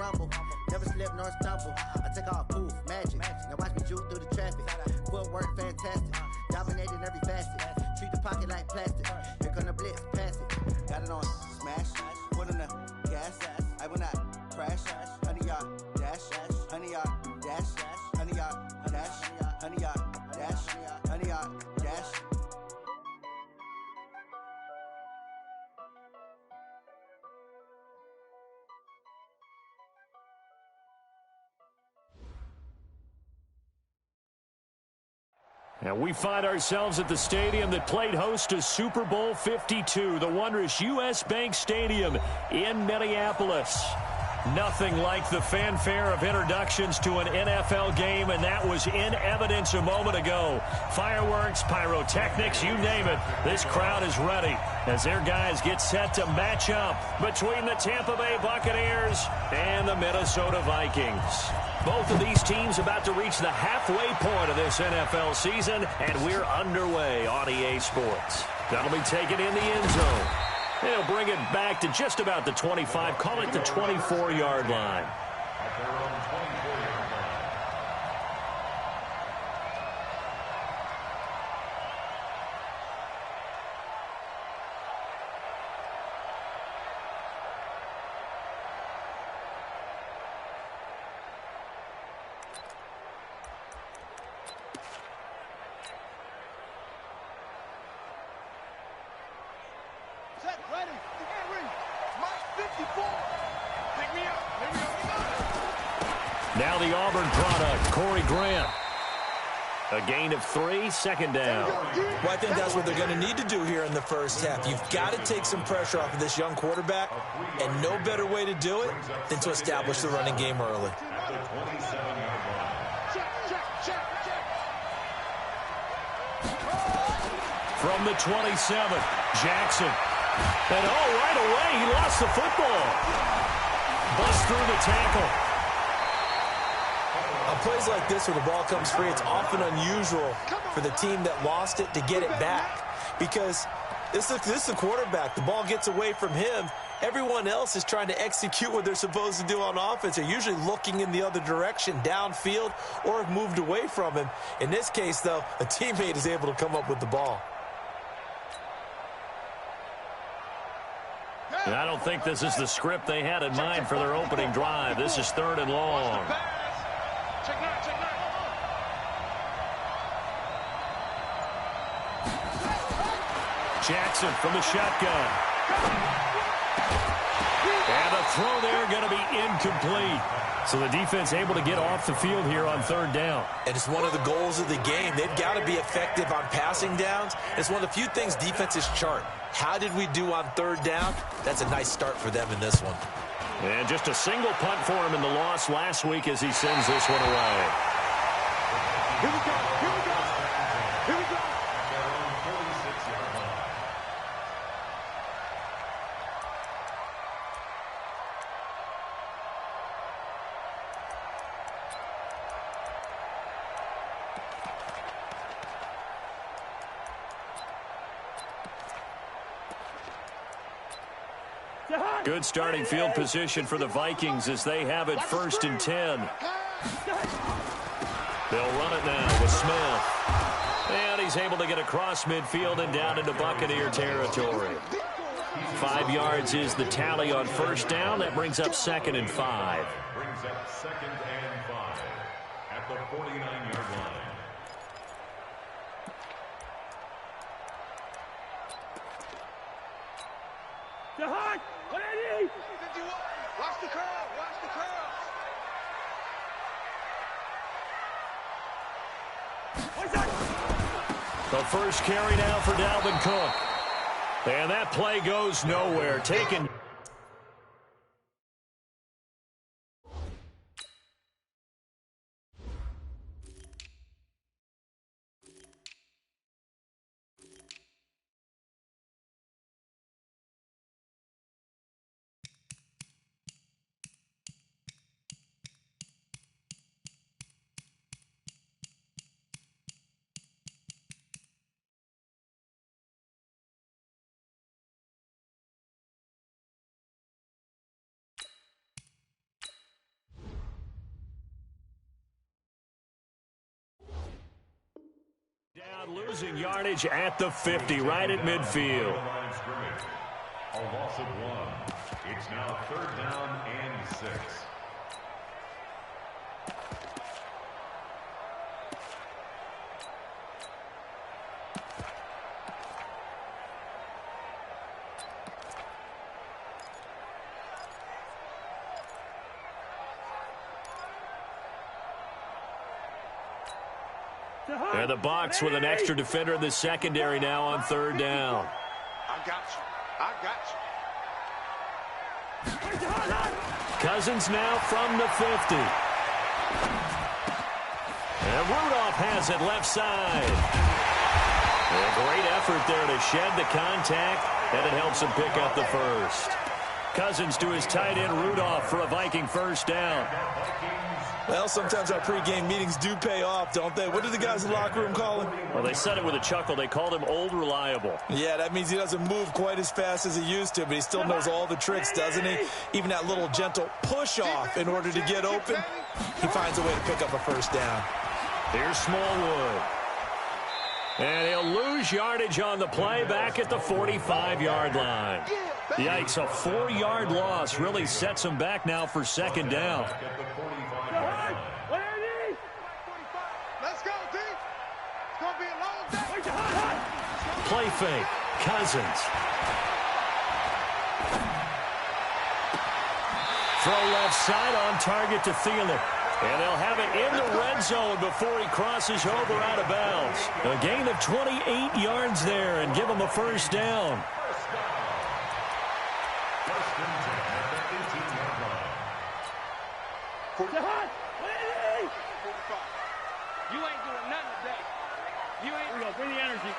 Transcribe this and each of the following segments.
rumble. Never slip nor stumble. I take off, poof, magic. Now watch me juke through the traffic. Footwork fantastic. Dominating every facet. Treat the pocket like plastic. Here come the blitz, pass it. Got it on smash. Put on the gas. I will not crash. 100-yard dash. 100-yard dash. 100-yard dash. 100-yard dash. 100-yard dash. And we find ourselves at the stadium that played host to Super Bowl 52, the wondrous U.S. Bank Stadium in Minneapolis. Nothing like the fanfare of introductions to an NFL game, and that was in evidence a moment ago. Fireworks, pyrotechnics, you name it. This crowd is ready as their guys get set to match up between the Tampa Bay Buccaneers and the Minnesota Vikings. Both of these teams about to reach the halfway point of this NFL season, and we're underway on EA Sports. That'll be taken in the end zone. They'll bring it back to just about the 25, call it the 24-yard line. Now the Auburn product, Corey Grant. A gain of 3, second down. Well, I think that's what they're going to need to do here in the first half. You've got to take some pressure off of this young quarterback, and no better way to do it than to establish the running game early. From the 27, Jackson. And right away, he lost the football. Bust through the tackle. On plays like this where the ball comes free, it's often unusual for the team that lost it to get it back, because this is the quarterback. The ball gets away from him. Everyone else is trying to execute what they're supposed to do on offense. They're usually looking in the other direction, downfield, or have moved away from him. In this case, though, a teammate is able to come up with the ball. And I don't think this is the script they had in mind for their opening drive. This is 3rd and long. Jackson from the shotgun. And the throw there going to be incomplete. So the defense able to get off the field here on 3rd down. And it's one of the goals of the game. They've got to be effective on passing downs. It's one of the few things defenses chart. How did we do on 3rd down? That's a nice start for them in this one. And just a single punt for him in the loss last week as he sends this one away. Here we go. Here we go. Here we go. Good starting field position for the Vikings as they have it 1st and 10. They'll run it now with Smith. And he's able to get across midfield and down into Buccaneer territory. 5 yards is the tally on 1st down. That brings up 2nd and 5. Brings up 2nd and 5 at the 49-yard line. Watch the curl. Watch the curl. The first carry now for Dalvin Cook. And that play goes nowhere. Taken. losing yardage at the 50, right at midfield. A loss of 1. It's now 3rd down and 6. And the Bucs with an extra defender in the secondary now on 3rd down. I got you. I got you. Cousins now from the 50. And Rudolph has it left side. A great effort there to shed the contact, and it helps him pick up the first. Cousins to his tight end Rudolph for a Viking first down. Well, sometimes our pregame meetings do pay off, don't they? What did the guys in the locker room call him? Well, they said it with a chuckle. They called him Old Reliable. Yeah, that means he doesn't move quite as fast as he used to, but he still knows all the tricks, doesn't he? Even that little gentle push-off in order to get open. He finds a way to pick up a first down. Here's Smallwood. And he'll lose yardage on the play back at the 45-yard line. Yikes, a 4-yard loss really sets him back now for 2nd down. Let's go, team. It's going to be a long day. Play fake. Cousins. Throw left side on target to Thielen. And they'll have it in the red zone before he crosses over out of bounds. A gain of 28 yards there and give him a first down. You ain't doing nothing today. You ain't. Bring the energy.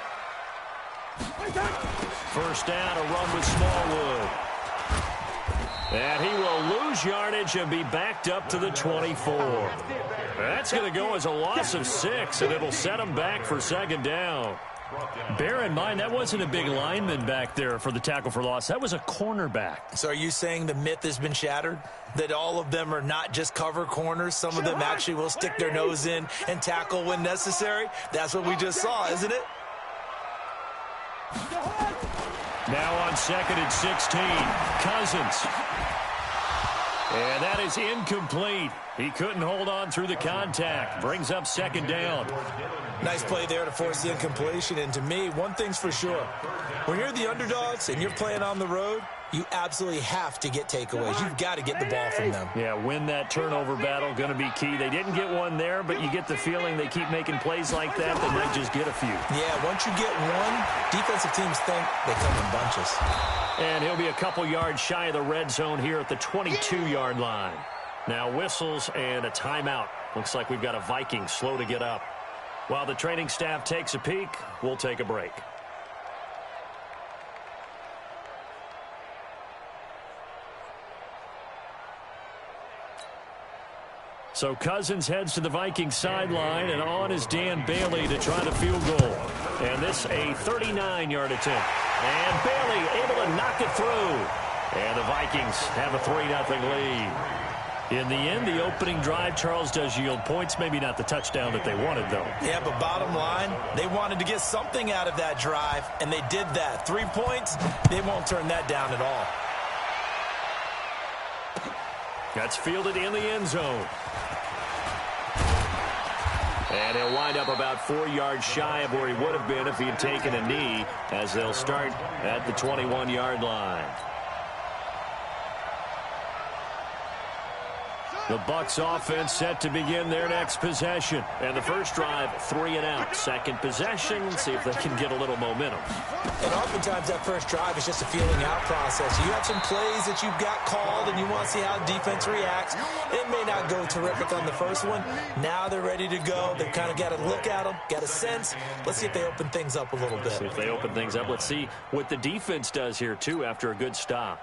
First down, a run with Smallwood. And he will lose yardage and be backed up to the 24. That's going to go as a loss of 6, and it'll set him back for 2nd down. Bear in mind, that wasn't a big lineman back there for the tackle for loss. That was a cornerback. So are you saying the myth has been shattered? That all of them are not just cover corners? Some of them actually will stick their nose in and tackle when necessary? That's what we just saw, isn't it? Now on 2nd and 16, Cousins. And that is incomplete. He couldn't hold on through the contact. Brings up 2nd down. Nice play there to force the incompletion. And to me, one thing's for sure. When you're the underdogs and you're playing on the road, you absolutely have to get takeaways. You've got to get the ball from them. Yeah, win that turnover battle, going to be key. They didn't get one there, but you get the feeling they keep making plays like that, they might just get a few. Yeah, once you get one, defensive teams think they come in bunches. And he'll be a couple yards shy of the red zone here at the 22-yard line. Now whistles and a timeout. Looks like we've got a Viking slow to get up. While the training staff takes a peek, we'll take a break. So Cousins heads to the Vikings sideline, and on is Dan Bailey to try the field goal. And this a 39-yard attempt. And Bailey able to knock it through. And the Vikings have a 3-0 lead. In the end, the opening drive, Charles, does yield points. Maybe not the touchdown that they wanted, though. Yeah, but bottom line, they wanted to get something out of that drive, and they did that. 3 points, they won't turn that down at all. That's fielded in the end zone. And he'll wind up about 4 yards shy of where he would have been if he had taken a knee, as they'll start at the 21-yard line. The Bucs offense set to begin their next possession. And the first drive, 3 and out. Second possession, see if they can get a little momentum. And oftentimes that first drive is just a feeling out process. You have some plays that you've got called and you want to see how defense reacts. It may not go terrific on the first one. Now they're ready to go. They've kind of got to look at them, get a sense. Let's see if they open things up a little bit. See if they open things up. Let's see what the defense does here, too, after a good stop.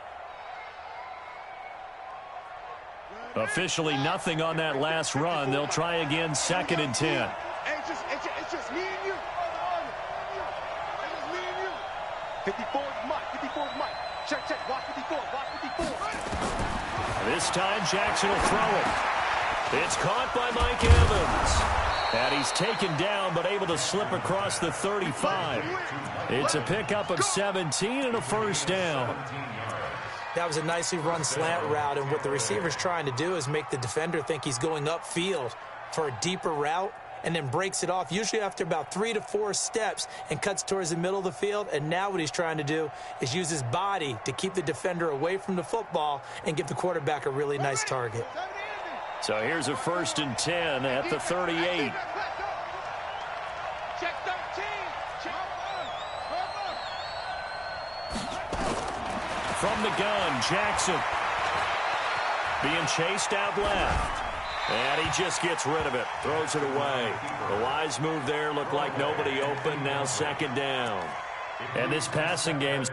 Officially nothing on that last run. They'll try again, 2nd and 10. Hey, it's just me and you. It's just me and you. 54 is Mike. 54 is Mike. Check. Watch 54. Watch 54. This time, Jackson will throw it. It's caught by Mike Evans. And he's taken down, but able to slip across the 35. It's a pickup of 17 and a first down. That was a nicely run slant route, and what the receiver's trying to do is make the defender think he's going upfield for a deeper route, and then breaks it off, usually after about 3 to 4 steps, and cuts towards the middle of the field. And now what he's trying to do is use his body to keep the defender away from the football and give the quarterback a really nice target. So here's a 1st and 10 at the 38. Check 13. From the gun, Jackson being chased out left. And he just gets rid of it, throws it away. The wise move there, looked like nobody open, now 2nd down. And this passing game's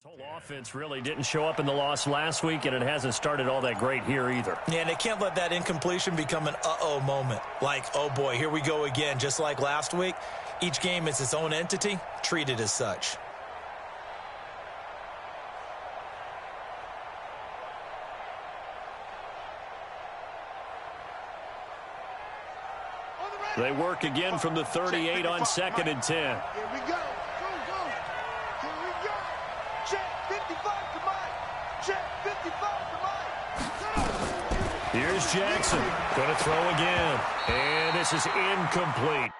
whole offense really didn't show up in the loss last week, and it hasn't started all that great here either. Yeah, and they can't let that incompletion become an uh-oh moment. Like, oh boy, here we go again. Just like last week, each game is its own entity, treated as such. They work again from the 38 on 2nd and 10. Here we go. Here we go. Check 55 to Mike. Check 55 to Mike. Here's Jackson. Going to throw again. And this is incomplete.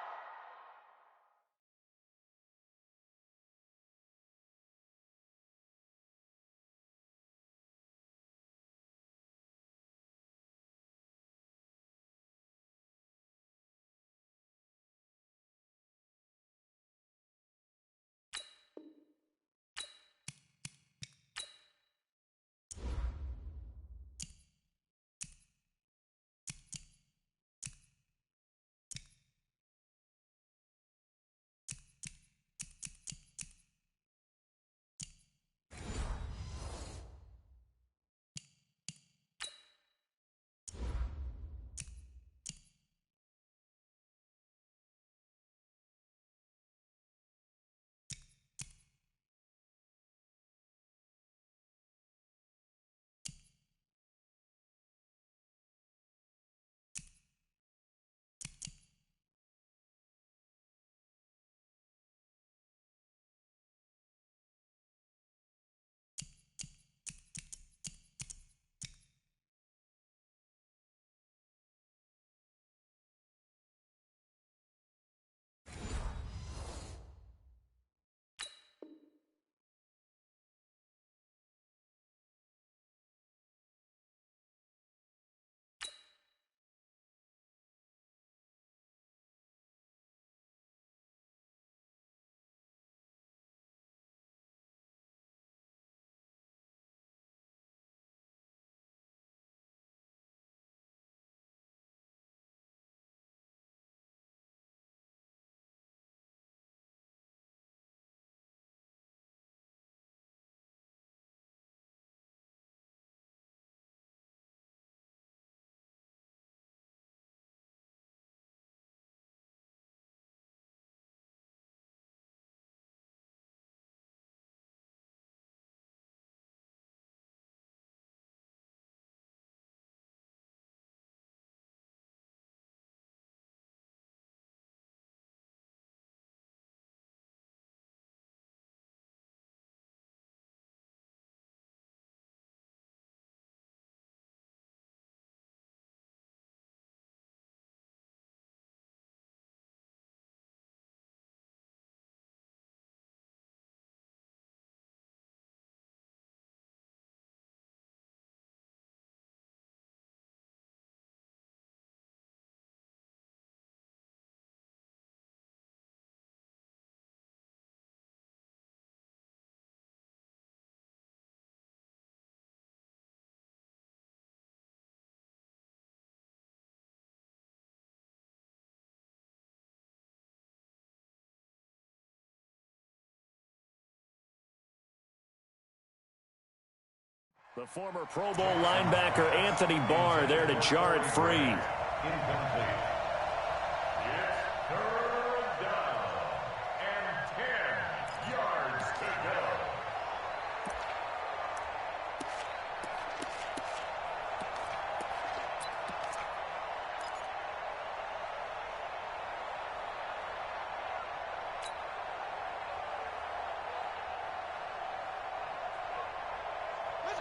The former Pro Bowl linebacker Anthony Barr there to jar it free. Incomplete. It's third down and 10 yards to go.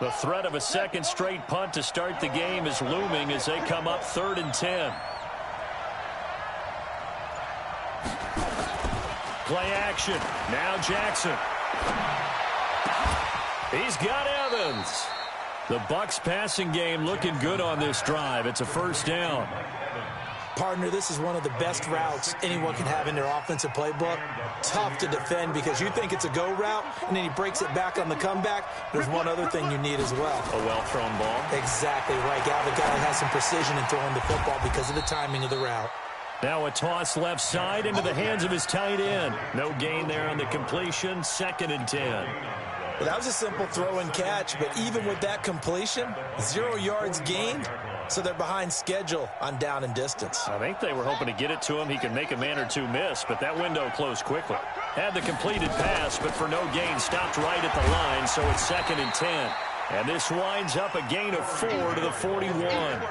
The threat of a second straight punt to start the game is looming as they come up 3rd and 10. Play action. Now Jackson. He's got Evans. The Bucs passing game looking good on this drive. It's a first down. Partner, this is one of the best routes anyone can have in their offensive playbook. Tough to defend because you think it's a go route, and then he breaks it back on the comeback. There's one other thing you need as well. A well-thrown ball. Exactly right. Got the guy that has some precision in throwing the football because of the timing of the route. Now a toss left side into the hands of his tight end. No gain there on the completion. 2nd and 10. Well, that was a simple throw and catch, but even with that completion, 0 yards gained. So they're behind schedule on down and distance. I think they were hoping to get it to him. He could make a man or two miss, but that window closed quickly. Had the completed pass, but for no gain, stopped right at the line, so it's 2nd and 10. And this winds up a gain of 4 to the 41.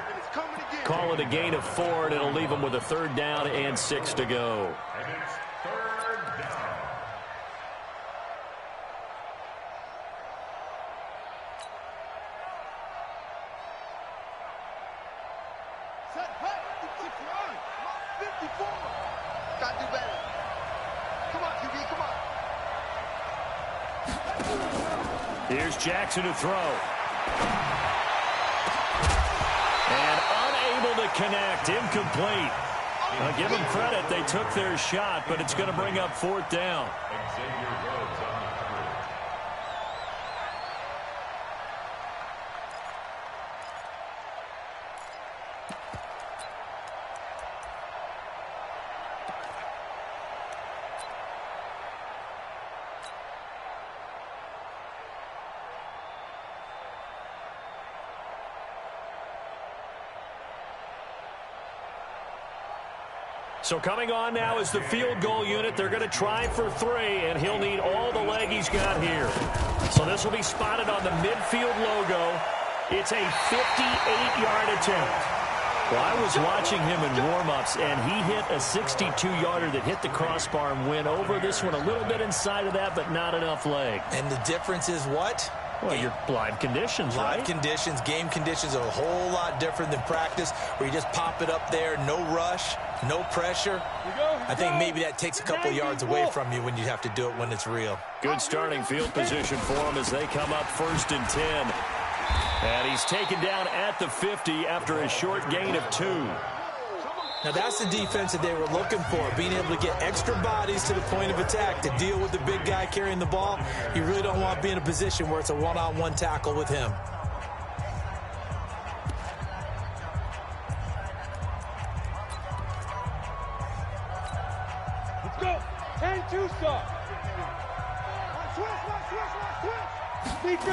Call it a gain of 4, and it'll leave them with a 3rd down and 6 to go. And it's 3rd down. Gotta do better. Come on, QB, come on. Here's Jackson to throw. And unable to connect. Incomplete. I'll give them credit. They took their shot, but it's going to bring up 4th down. Xavier Rhodes on the coverage. So coming on now is the field goal unit. They're going to try for 3, and he'll need all the leg he's got here. So this will be spotted on the midfield logo. It's a 58-yard attempt. Well, I was watching him in warm-ups, and he hit a 62-yarder that hit the crossbar and went over. This one a little bit inside of that, but not enough leg. And the difference is what? Well, your live conditions, right? Live conditions, game conditions are a whole lot different than practice, where you just pop it up there, no rush, no pressure. I think maybe that takes a couple yards away from you when you have to do it when it's real. Good starting field position for him as they come up 1st and 10. And he's taken down at the 50 after a short gain of 2. Now that's the defense that they were looking for, being able to get extra bodies to the point of attack to deal with the big guy carrying the ball. You really don't want to be in a position where it's a one-on-one tackle with him. Let's go. 10-2 stop. Switch.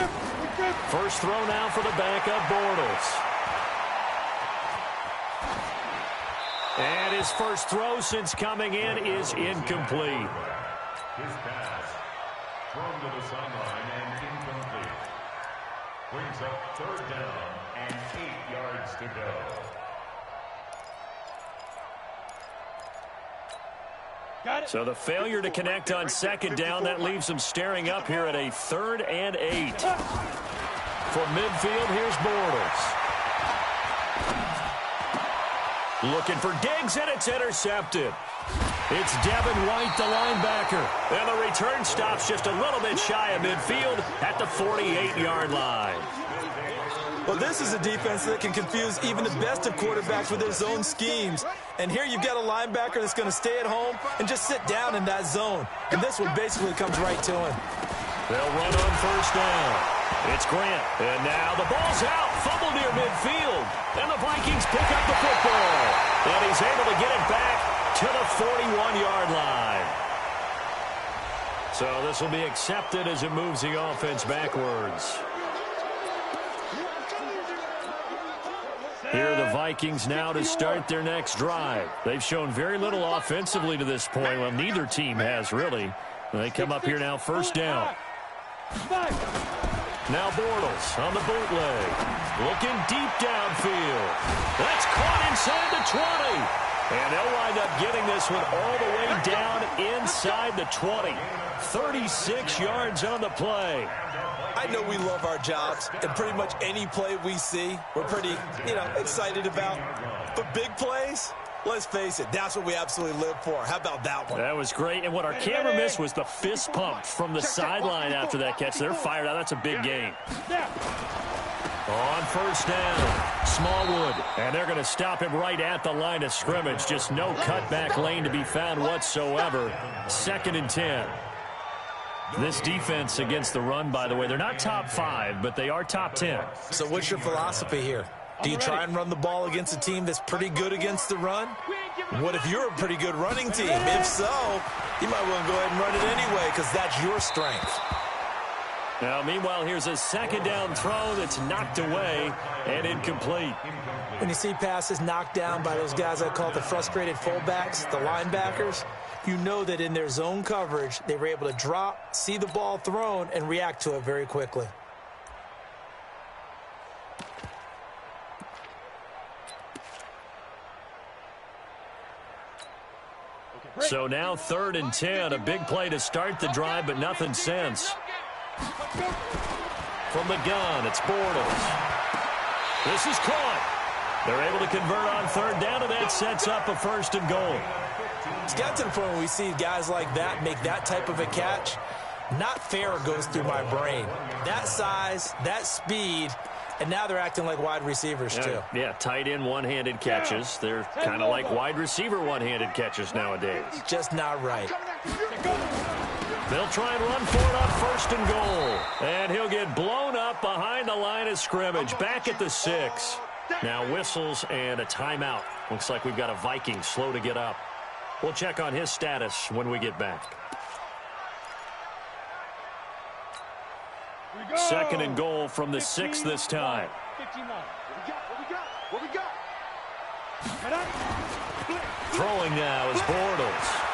First throw now for the backup, Bortles. And his first throw since coming in is incomplete. His pass thrown to the sideline and incomplete. Brings up 3rd down and 8 yards to go. Got it. So the failure to connect on 2nd down, that leaves them staring up here at a 3rd and 8. From midfield, here's Bortles. Looking for Diggs, and it's intercepted. It's Devin White, the linebacker. And the return stops just a little bit shy of midfield at the 48-yard line. Well, this is a defense that can confuse even the best of quarterbacks with their zone schemes. And here you've got a linebacker that's going to stay at home and just sit down in that zone. And this one basically comes right to him. They'll run on 1st down. It's Grant. And now the ball's out. Fumble near midfield. And the Vikings pick up the football. And he's able to get it back to the 41-yard line. So this will be accepted as it moves the offense backwards. Vikings now to start their next drive. They've shown very little offensively to this point. Well, neither team has, really. They come up here now, first down. Now Bortles on the bootleg. Looking deep downfield. That's caught inside the 20. And they'll wind up getting this one all the way down inside the 20. 36 yards on the play. I know we love our jobs, and pretty much any play we see, we're pretty, excited about. But big plays, let's face it, that's what we absolutely live for. How about that one? That was great. And what our camera missed was the fist pump from the sideline after that catch. They're fired out. That's a big gain. On first down, Smallwood. And they're going to stop him right at the line of scrimmage. Just no cutback lane to be found whatsoever. 2nd and 10. This defense against the run, by the way, they're not top 5, but they are top 10. So what's your philosophy here? Do you try and run the ball against a team that's pretty good against the run? What if you're a pretty good running team? If so, you might want to go ahead and run it anyway because that's your strength. Now, meanwhile, here's a 2nd down throw that's knocked away and incomplete. When you see passes knocked down by those guys I call the frustrated fullbacks, the linebackers, you know that in their zone coverage, they were able to drop, see the ball thrown, and react to it very quickly. So now 3rd and 10, a big play to start the drive, but nothing since. From the gun, it's Bortles. This is caught. They're able to convert on 3rd down, and that sets up a 1st and goal. It's got to the point when we see guys like that make that type of a catch. Not fair goes through my brain. That size, that speed, and now they're acting like wide receivers too. Yeah, tight end one-handed catches. They're kind of like wide receiver one-handed catches nowadays. Just not right. They'll try and run for it on 1st and goal. And he'll get blown up behind the line of scrimmage, back at the 6. Now whistles and a timeout. Looks like we've got a Viking slow to get up. We'll check on his status when we get back. 2nd and goal from the 6 this time. What we got? Throwing now is Bortles.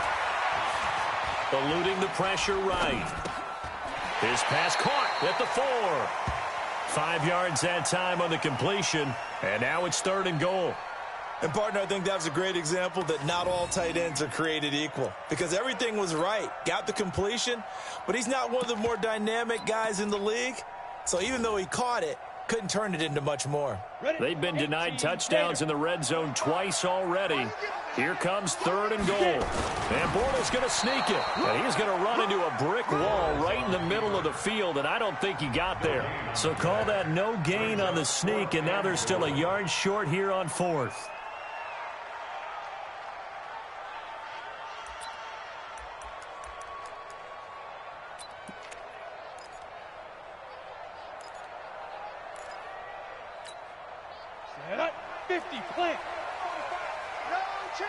Eluding the pressure right. His pass caught at the 4. 5 yards that time on the completion. And now it's 3rd and goal. And, partner, I think that was a great example that not all tight ends are created equal. Because everything was right. Got the completion, but he's not one of the more dynamic guys in the league. So even though he caught it, couldn't turn it into much more. They've been denied touchdowns in the red zone twice already. Here comes 3rd and goal. And Bortles going to sneak it. And he's going to run into a brick wall right in the middle of the field, and I don't think he got there. So call that no gain on the sneak, and now they're still a yard short here on 4th. Set up, 50, plant. No chance.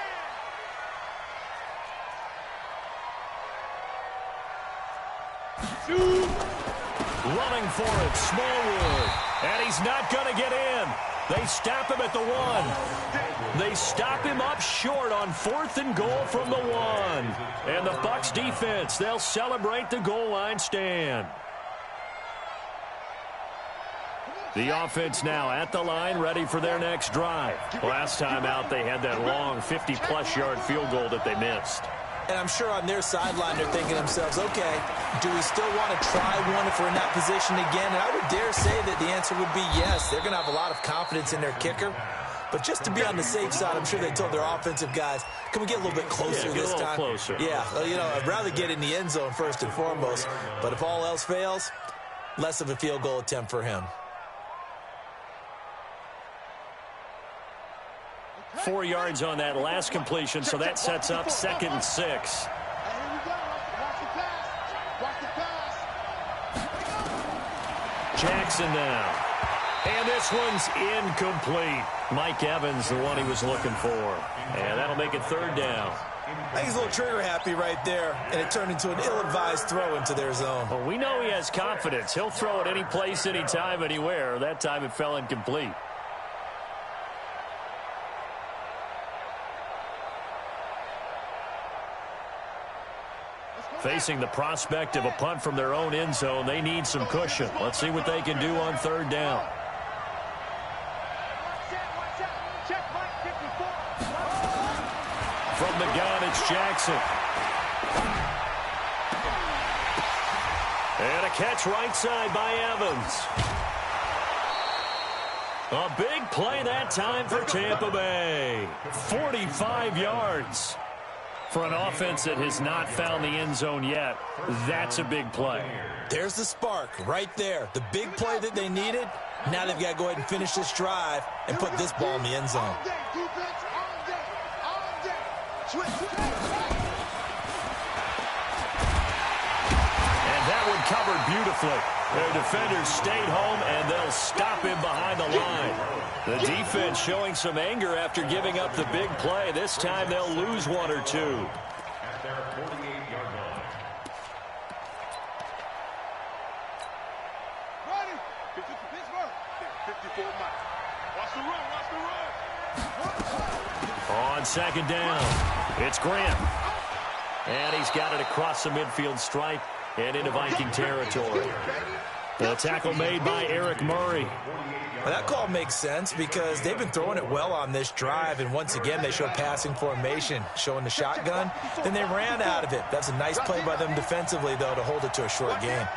Running for it, Smallwood. And he's not going to get in. They stop him at the 1. They stop him up short on 4th and goal from the 1. And the Bucs defense, they'll celebrate the goal line stand. The offense now at the line, ready for their next drive. Last time out, they had that long 50-plus yard field goal that they missed. And I'm sure on their sideline they're thinking to themselves, okay, do we still want to try one if we're in that position again? And I would dare say that the answer would be yes. They're going to have a lot of confidence in their kicker. But just to be on the safe side, I'm sure they told their offensive guys, can we get a little bit closer this time? Closer. Yeah, I'd rather get in the end zone first and foremost. But if all else fails, less of a field goal attempt for him. 4 yards on that last completion, so that sets up 2nd and 6. Here we go. Watch the pass. Watch the pass. Jackson now. And this one's incomplete. Mike Evans, the one he was looking for. And that'll make it 3rd down. I think he's a little trigger happy right there, and it turned into an ill-advised throw into their zone. Well, we know he has confidence. He'll throw it any place, anytime, anywhere. That time it fell incomplete. Facing the prospect of a punt from their own end zone, they need some cushion. Let's see what they can do on third down. From the gun, it's Jackson. And a catch right side by Evans. A big play that time for Tampa Bay. 45 yards. For an offense that has not found the end zone yet, that's a big play. There's the spark right there. The big play that they needed. Now they've got to go ahead and finish this drive and put this ball in the end zone. And that one covered beautifully. Their defenders stayed home, and they'll stop him behind the line. The defense showing some anger after giving up the big play. This time they'll lose one or two. At their 48-yard line. Ready? Pittsburgh. 54 Mike. Watch the run. Watch the run. On second down, it's Grant. And he's got it across the midfield stripe and into Viking territory. The tackle made by Eric Murray. Well, that call makes sense because they've been throwing it well on this drive, and once again they show passing formation, showing the shotgun. Then they ran out of it. That's a nice play by them defensively, though, to hold it to a short game.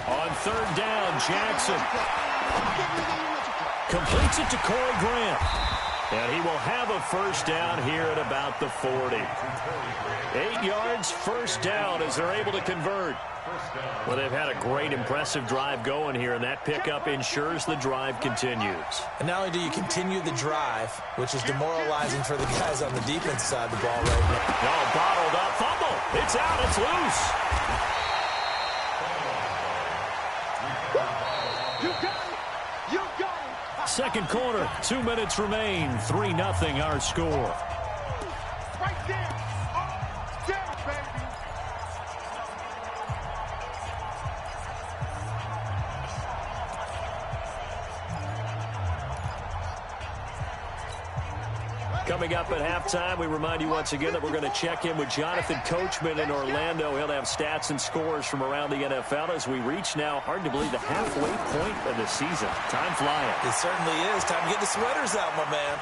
On third down, Jackson completes it to Corey Grant. And he will have a first down here at about the 40. 8 yards, first down as they're able to convert. Well, they've had a great, impressive drive going here, and that pickup ensures the drive continues. And not only do you continue the drive, which is demoralizing for the guys on the defense side of the ball right now. No, bottled up, fumble. It's out, it's loose. Second quarter, 2 minutes remain. 3-0 our score. Right there. Oh, down, baby. Coming up at halftime, we remind you once again that we're going to check in with Jonathan Coachman in Orlando. He'll have stats and scores from around the NFL as we reach now, hard to believe, the halfway point of the season. Time flying. It certainly is. Time to get the sweaters out, my man.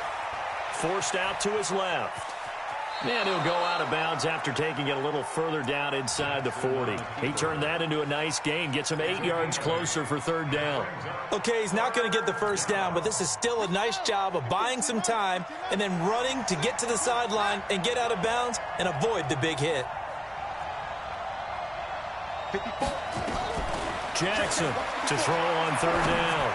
Forced out to his left. And he'll go out of bounds after taking it a little further down inside the 40. He turned that into a nice gain, gets him 8 yards closer for third down. Okay, he's not going to get the first down, but this is still a nice job of buying some time and then running to get to the sideline and get out of bounds and avoid the big hit. 54. Jackson to throw on third down.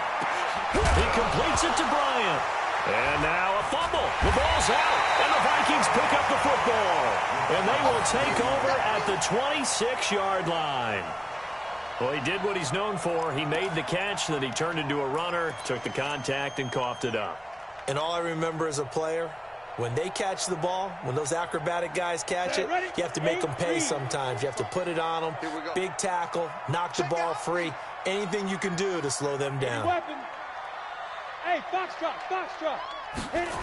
He completes it to Bryant. And now a fumble. The ball's out, and the Vikings pick up the football. And they will take over at the 26-yard line. Well, he did what he's known for. He made the catch, then he turned into a runner, took the contact, and coughed it up. And all I remember as a player, when they catch the ball, when those acrobatic guys catch it, you have to make them pay sometimes. You have to put it on them, big tackle, knock the ball free, anything you can do to slow them down. Hey, Foxtrot. Hit it.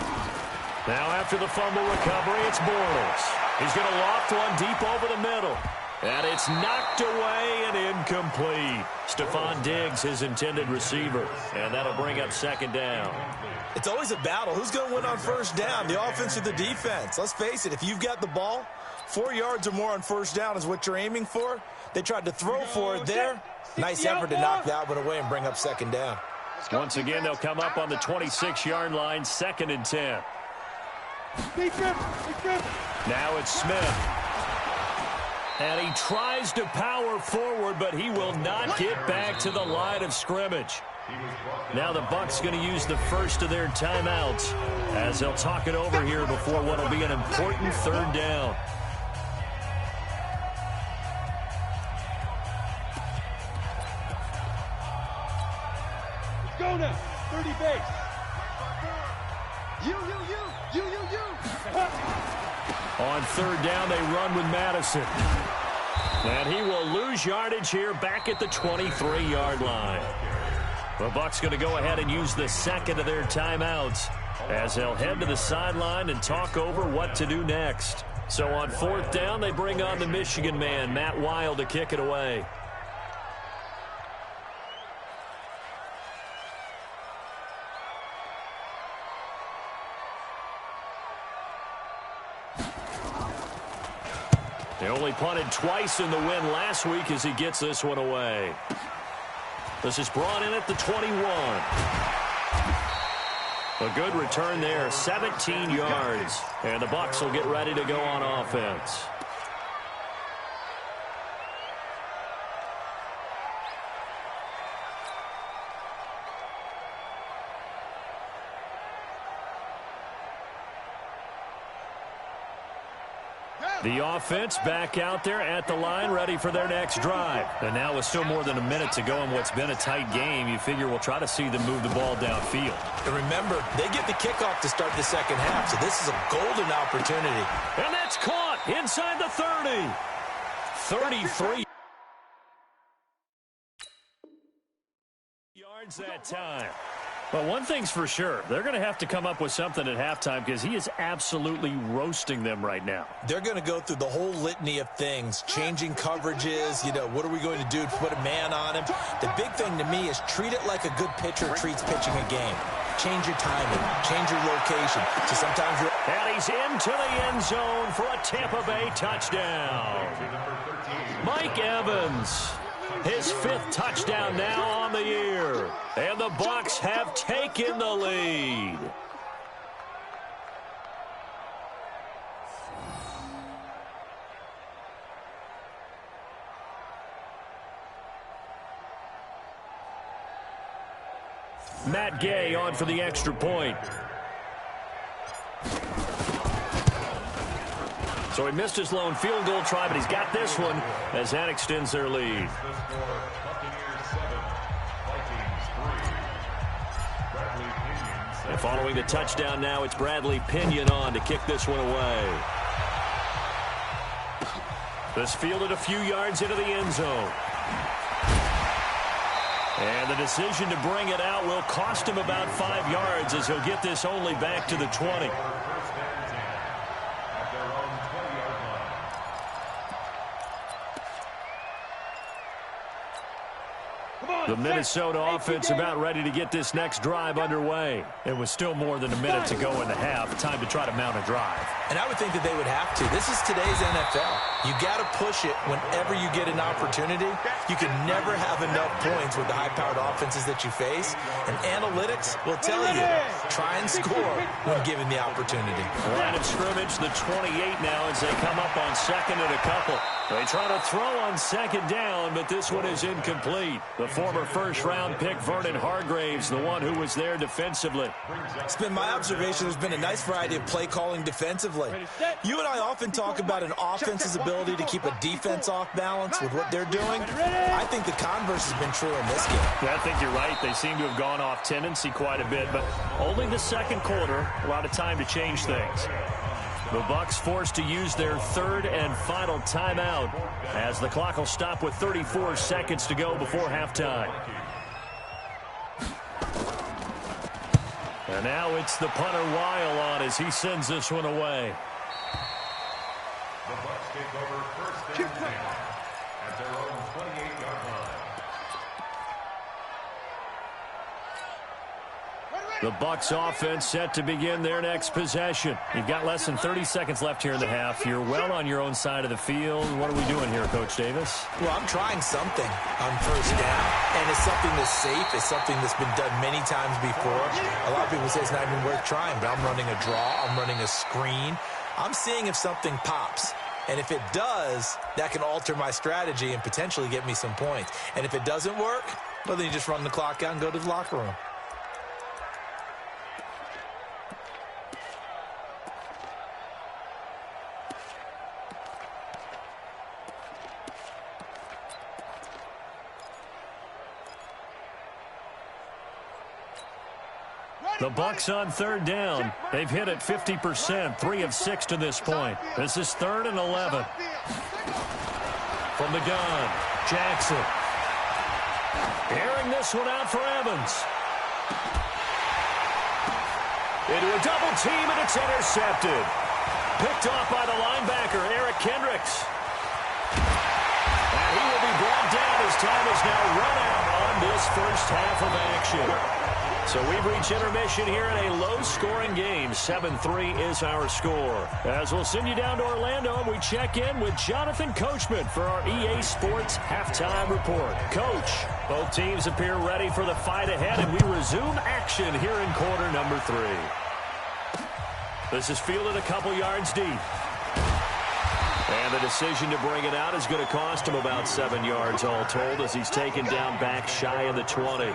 Now after the fumble recovery, it's Bortles. He's going to loft one deep over the middle. And it's knocked away and incomplete. Stephon Diggs, his intended receiver. And that'll bring up second down. It's always a battle. Who's going to win on first down, the offense or the defense? Let's face it, if you've got the ball, 4 yards or more on first down is what you're aiming for. They tried to throw for it there. Nice effort to knock that one away and bring up second down. Once again, they'll come up on the 26-yard line, 2nd and 10. Now it's Smith. And he tries to power forward, but he will not get back to the line of scrimmage. Now the Bucs going to use the first of their timeouts as they'll talk it over here before what will be an important third down. Go now. 30 base. You. On third down, they run with Madison. And he will lose yardage here back at the 23-yard line. The Bucs going to go ahead and use the second of their timeouts as they'll head to the sideline and talk over what to do next. So on fourth down, they bring on the Michigan man, Matt Wild, to kick it away. They only punted twice in the win last week as he gets this one away. This is brought in at the 21. A good return there, 17 yards. And the Bucs will get ready to go on offense. The offense back out there at the line, ready for their next drive. And now with still more than a minute to go in what's been a tight game, you figure we'll try to see them move the ball downfield. And remember, they get the kickoff to start the second half, so this is a golden opportunity. And that's caught inside the 30. 33 yards that time. But one thing's for sure, they're going to have to come up with something at halftime because he is absolutely roasting them right now. They're going to go through the whole litany of things, changing coverages, what are we going to do to put a man on him? The big thing to me is treat it like a good pitcher treats pitching a game. Change your timing, change your location. So sometimes you're... And he's into the end zone for a Tampa Bay touchdown. Mike Evans. His fifth touchdown now on the year. And the Bucs have taken the lead. Matt Gay on for the extra point. So he missed his lone field goal try, but he's got this one as that extends their lead. And following the touchdown now, it's Bradley Pinion on to kick this one away. This fielded a few yards into the end zone. And the decision to bring it out will cost him about 5 yards as he'll get this only back to the 20. The Minnesota offense about ready to get this next drive underway. It was still more than a minute to go in the half. Time to try to mount a drive. And I would think that they would have to. This is today's NFL. You got to push it whenever you get an opportunity. You can never have enough points with the high-powered offenses that you face. And analytics will tell you, try and score when given the opportunity. Line of scrimmage, the 28 now as they come up on second and a couple. They try to throw on second down, but this one is incomplete. The former first-round pick, Vernon Hargraves, the one who was there defensively. It's been my observation there's been a nice variety of play calling defensively. You and I often talk about an offense's ability to keep a defense off balance with what they're doing. I think the converse has been true in this game. Yeah, I think you're right. They seem to have gone off tendency quite a bit, but only the second quarter, a lot of time to change things. The Bucs forced to use their third and final timeout as the clock will stop with 34 seconds to go before halftime. And now it's the punter Weil on as he sends this one away. The Bucs take over first and 10 at their own 28-yard line. The Bucs offense set to begin their next possession. You've got less than 30 seconds left here in the half. You're well on your own side of the field. What are we doing here, Coach Davis? Well, I'm trying something on first down, and it's something that's safe. It's something that's been done many times before. A lot of people say it's not even worth trying, but I'm running a draw. I'm running a screen. I'm seeing if something pops. And if it does, that can alter my strategy and potentially get me some points. And if it doesn't work, well, then you just run the clock out and go to the locker room. The Bucs on third down. They've hit it 50%, 3 of 6 to this point. This is 3rd and 11. from the gun. Jackson. Airing this one out for Evans. Into a double team, and it's intercepted. Picked off by the linebacker, Eric Kendricks. And he will be brought down as time is now run out on this first half of action. So we've reached intermission here in a low-scoring game. 7-3 is our score. As we'll send you down to Orlando, and we check in with Jonathan Coachman for our EA Sports Halftime Report. Coach, both teams appear ready for the fight ahead, and we resume action here in quarter number 3. This is fielded a couple yards deep. And the decision to bring it out is going to cost him about 7 yards all told as he's taken down back shy of the 20.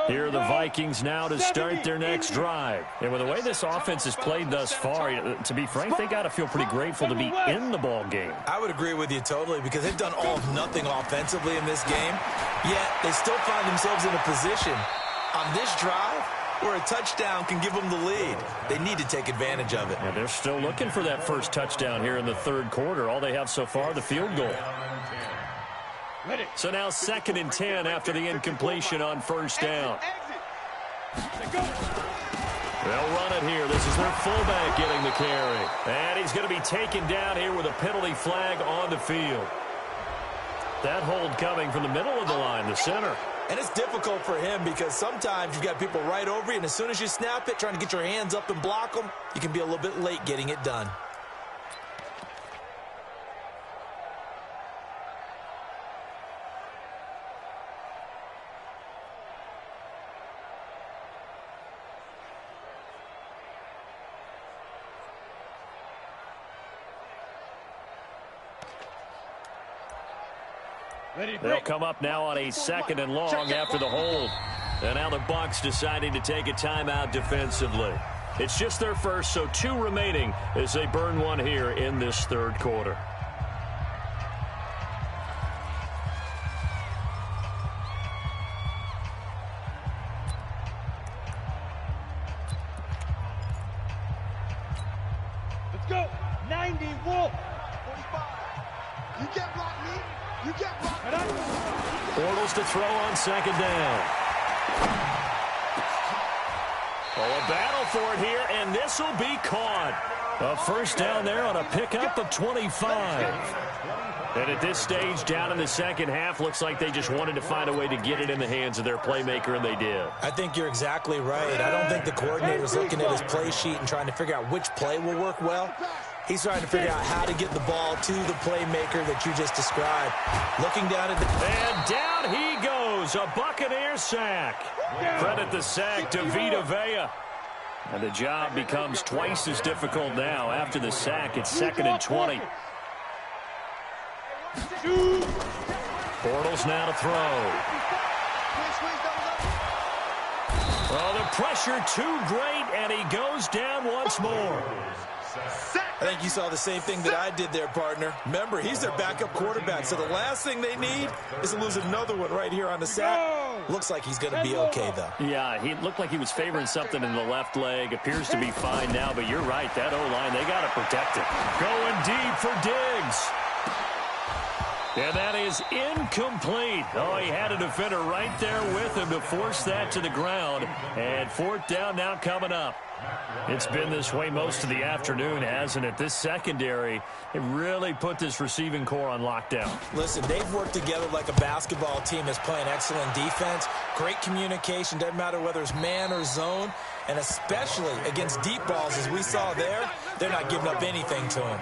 Here are the Vikings now to start their next drive. And with the way this offense has played thus far, to be frank, they got to feel pretty grateful to be in the ball game. I would agree with you totally because they've done all of nothing offensively in this game, yet they still find themselves in a position on this drive where a touchdown can give them the lead. They need to take advantage of it. And they're still looking for that first touchdown here in the third quarter. All they have so far, the field goal. So now 2nd and 10 after the incompletion on first down. They'll run it here. This is their fullback getting the carry. And he's going to be taken down here with a penalty flag on the field. That hold coming from the middle of the line, the center. And it's difficult for him because sometimes you've got people right over you, and as soon as you snap it, trying to get your hands up and block them, you can be a little bit late getting it done. They'll come up now on a 2nd and long after the hold. And now the Bucs deciding to take a timeout defensively. It's just their first, so 2 remaining as they burn one here in this third quarter. Let's go. 90 Wolf. 45. You can't block me. You can't block me. Bortles to throw on 2nd down. Oh, a battle for it here, and this will be caught. A first down there on a pickup of 25. And at this stage, down in the second half, looks like they just wanted to find a way to get it in the hands of their playmaker, and they did. I think you're exactly right. I don't think the coordinator's looking at his play sheet and trying to figure out which play will work well. He's trying to figure out how to get the ball to the playmaker that you just described. Looking down at the... And down he goes. A Buccaneer sack. Credit the sack to Vita Vea. And the job becomes twice as difficult now. After the sack, it's 2nd and 20. Bortles now to throw. Oh, the pressure too great, and he goes down once more. I think you saw the same thing that I did there, partner. Remember, he's their backup quarterback, so the last thing they need is to lose another one right here on the sack. Looks like he's going to be okay, though. Yeah, he looked like he was favoring something in the left leg. Appears to be fine now, but you're right. That O-line, they got to protect it. Going deep for Diggs. And that is incomplete. Oh, he had a defender right there with him to force that to the ground. And 4th down now coming up. It's been this way most of the afternoon, hasn't it? This secondary, it really put this receiving core on lockdown. Listen, they've worked together like a basketball team that's playing excellent defense. Great communication, doesn't matter whether it's man or zone. And especially against deep balls, as we saw there, they're not giving up anything to them.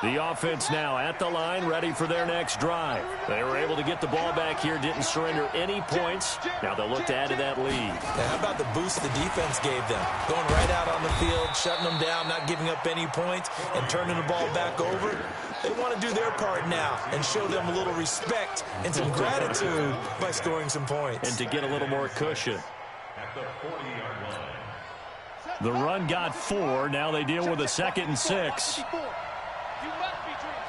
The offense now at the line, ready for their next drive. They were able to get the ball back here, didn't surrender any points. Now they'll look to add to that lead. Now, how about the boost the defense gave them? Going right out on the field, shutting them down, not giving up any points, and turning the ball back over. They want to do their part now and show them a little respect and some gratitude by scoring some points. And to get a little more cushion. At the 40-yard line. The run got 4. Now they deal with a 2nd and 6. You must be dreaming.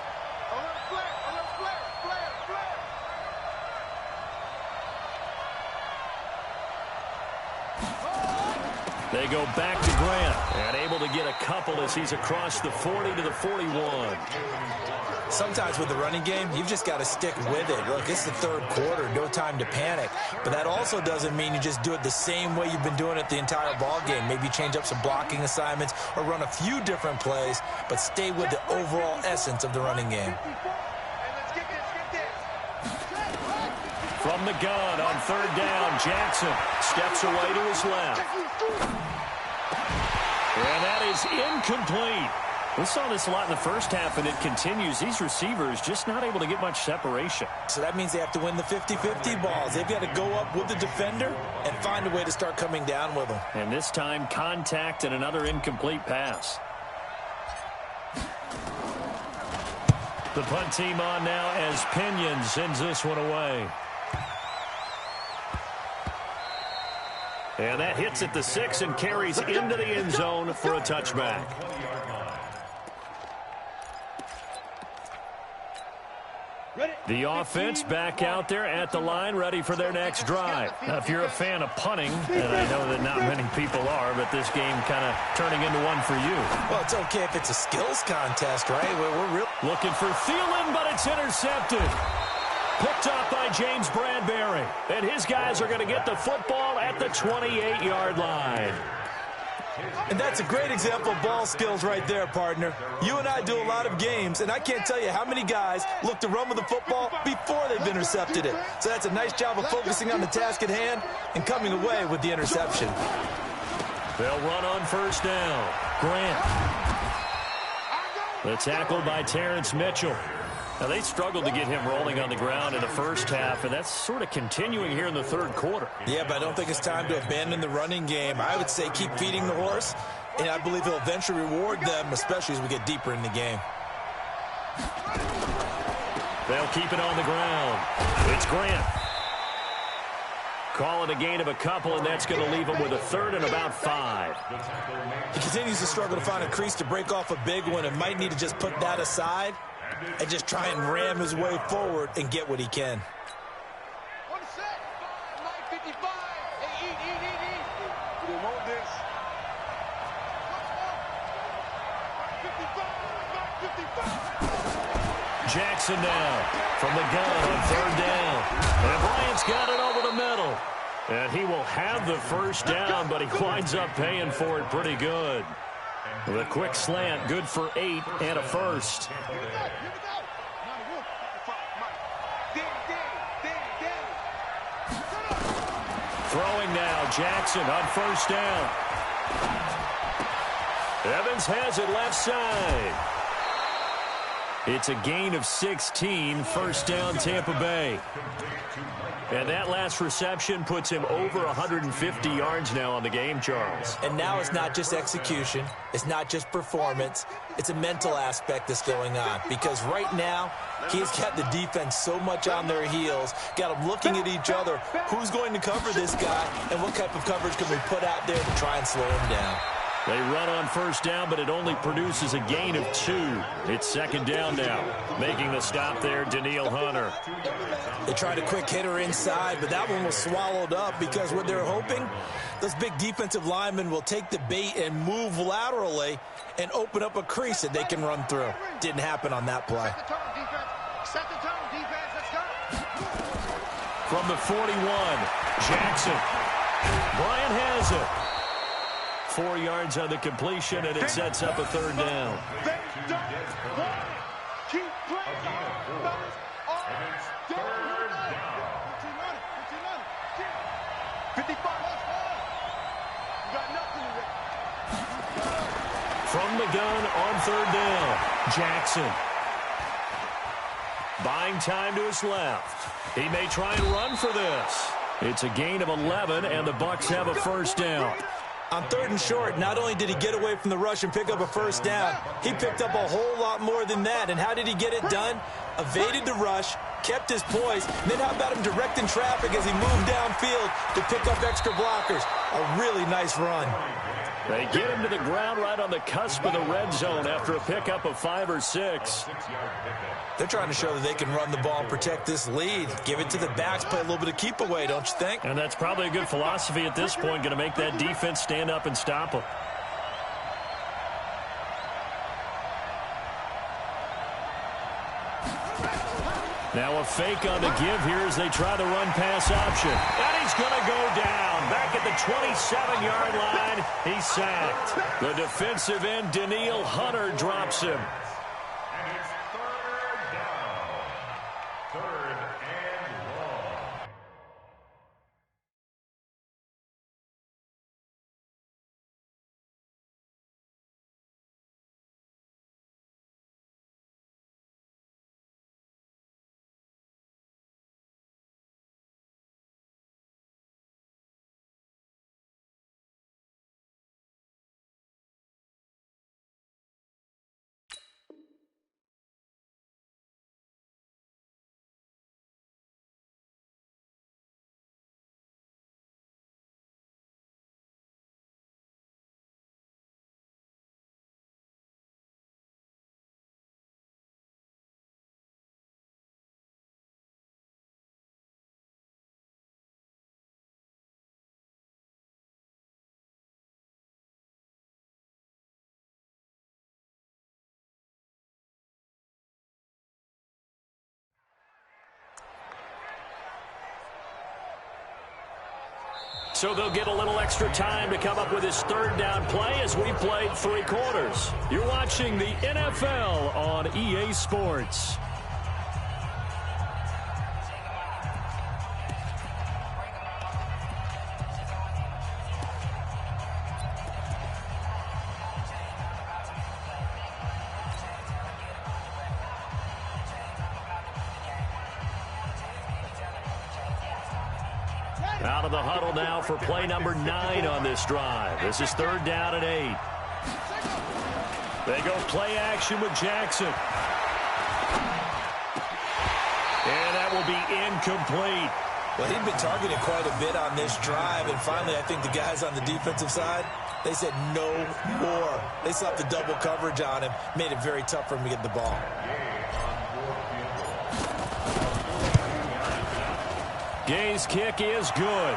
Alert flare, alert flare, flare. They go back to Grant and able to get a couple as he's across the 40 to the 41. Sometimes with the running game, you've just got to stick with it. Look, it's the 3rd quarter, no time to panic. But that also doesn't mean you just do it the same way you've been doing it the entire ball game. Maybe change up some blocking assignments or run a few different plays, but stay with the overall essence of the running game. From the gun on 3rd down, Jackson steps away to his left. And that is incomplete. We saw this a lot in the first half, and it continues. These receivers just not able to get much separation. So that means they have to win the 50-50 balls. They've got to go up with the defender and find a way to start coming down with them. And this time, contact and another incomplete pass. The punt team on now as Pinion sends this one away. And that hits at the 6 and carries into the end zone for a touchback. The offense back out there at the line, ready for their next drive. Now, if you're a fan of punting, and I know that not many people are, but this game kind of turning into one for you. Well, it's okay if it's a skills contest, right? We're real. Looking for Thielen, but it's intercepted. Picked up by James Bradbury. And his guys are going to get the football at the 28-yard line. And that's a great example of ball skills right there, partner. You and I do a lot of games, and I can't tell you how many guys look to run with the football before they've intercepted it. So that's a nice job of focusing on the task at hand and coming away with the interception. They'll run on 1st down. Grant. The tackle by Terrence Mitchell. Now, they struggled to get him rolling on the ground in the first half, and that's sort of continuing here in the 3rd quarter. Yeah, but I don't think it's time to abandon the running game. I would say keep feeding the horse, and I believe he'll eventually reward them, especially as we get deeper in the game. They'll keep it on the ground. It's Grant. Call it a gain of a couple, and that's going to leave him with a 3rd and about 5. He continues to struggle to find a crease to break off a big one and might need to just put that aside and just try and ram his way forward and get what he can. On set, 9:55. Hey, eat. We want this. 55. Jackson now from the gun on 3rd down. And Bryant's got it over the middle. And he will have the 1st down, but he winds up paying for it pretty good. The quick slant, good for 8 and a 1st. Throwing now, Jackson on 1st down. Evans has it left side. It's a gain of 16, 1st down Tampa Bay. And that last reception puts him over 150 yards now on the game, Charles. And now it's not just execution. It's not just performance. It's a mental aspect that's going on. Because right now, he's got the defense so much on their heels, got them looking at each other. Who's going to cover this guy, and what type of coverage can we put out there to try and slow him down? They run on 1st down, but it only produces a gain of 2. It's 2nd down now. Making the stop there, Danielle Hunter. They tried a quick hitter inside, but that one was swallowed up because what they're hoping, those big defensive linemen will take the bait and move laterally and open up a crease that they can run through. Didn't happen on that play. Set the tone, defense. Let's go. From the 41, Jackson. Bryant has it. 4 yards on the completion, and it sets up a 3rd down. Keep playing. And it's 3rd down. 55. You got nothing there. From the gun on 3rd down, Jackson. Buying time to his left. He may try and run for this. It's a gain of 11, and the Bucs have a 1st down. On 3rd and short, not only did he get away from the rush and pick up a 1st down, he picked up a whole lot more than that. And how did he get it done? Evaded the rush, kept his poise, and then how about him directing traffic as he moved downfield to pick up extra blockers? A really nice run. They get him to the ground right on the cusp of the red zone after a pickup of 5 or 6. They're trying to show that they can run the ball and protect this lead. Give it to the backs, play a little bit of keep away, don't you think? And that's probably a good philosophy at this point, going to make that defense stand up and stop them. Now a fake on the give here as they try the run-pass option. And he's going to go down. Back at the 27-yard line, he's sacked. The defensive end, Daniil Hunter, drops him. And it's third down. Third and long. So they'll get a little extra time to come up with his third down play as we played 3 quarters. You're watching the NFL on EA Sports. Out of the huddle now for play number 9 on this drive. This is third down and 8. They go play action with Jackson. And that will be incomplete. Well, he'd been targeted quite a bit on this drive, and finally I think the guys on the defensive side, they said no more. They slapped the double coverage on him, made it very tough for him to get the ball. Gay's kick is good.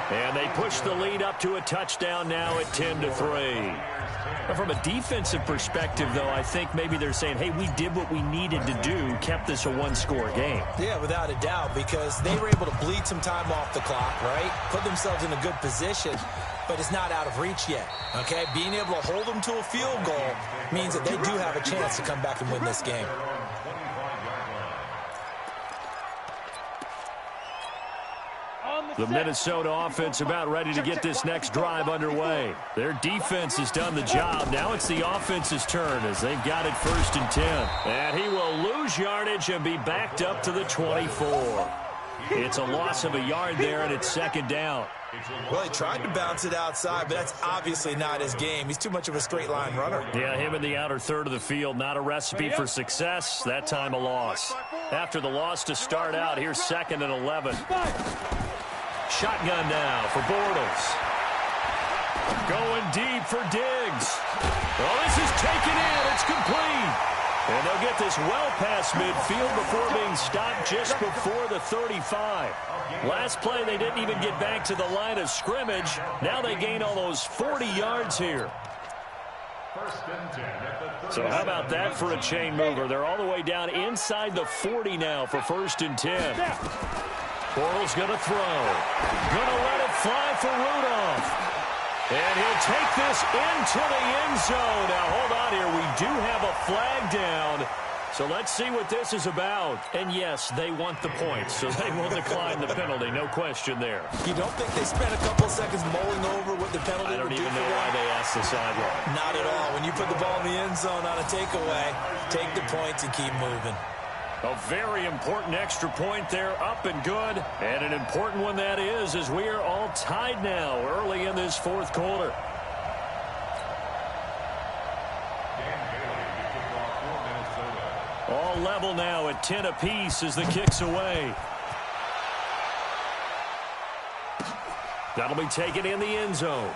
And they push the lead up to a touchdown now at 10-3. From a defensive perspective, though, I think maybe they're saying, hey, we did what we needed to do, kept this a one-score game. Yeah, without a doubt, because they were able to bleed some time off the clock, right? Put themselves in a good position, but it's not out of reach yet, okay? Being able to hold them to a field goal means that they do have a chance to come back and win this game. The Minnesota offense about ready to get this next drive underway. Their defense has done the job. Now it's the offense's turn as they've got it 1st and 10. And he will lose yardage and be backed up to the 24. It's a loss of a yard there, and it's 2nd down. Well, he tried to bounce it outside, but that's obviously not his game. He's too much of a straight-line runner. Yeah, him in the outer third of the field, not a recipe for success. That time a loss. After the loss to start out, here's 2nd and 11. Shotgun now for Bortles. Going deep for Diggs. Oh, this is taken in. It's complete. And they'll get this well past midfield before being stopped just before the 35. Last play, they didn't even get back to the line of scrimmage. Now they gain almost 40 yards here. So how about that for a chain mover? They're all the way down inside the 40 now for 1st and 10. Bortles going to throw. Going to let it fly for Rudolph. And he'll take this into the end zone. Now, hold on here. We do have a flag down. So let's see what this is about. And, yes, they want the points, so they will decline the penalty. No question there. You don't think they spent a couple seconds mulling over what the penalty would do? I don't even know why they asked the sideline. Not at all. When you put the ball in the end zone on a takeaway, take the points and keep moving. A very important extra point there, up and good. And an important one that is, as we are all tied now early in this 4th quarter. All level now at 10 apiece as the kick's away. That'll be taken in the end zone.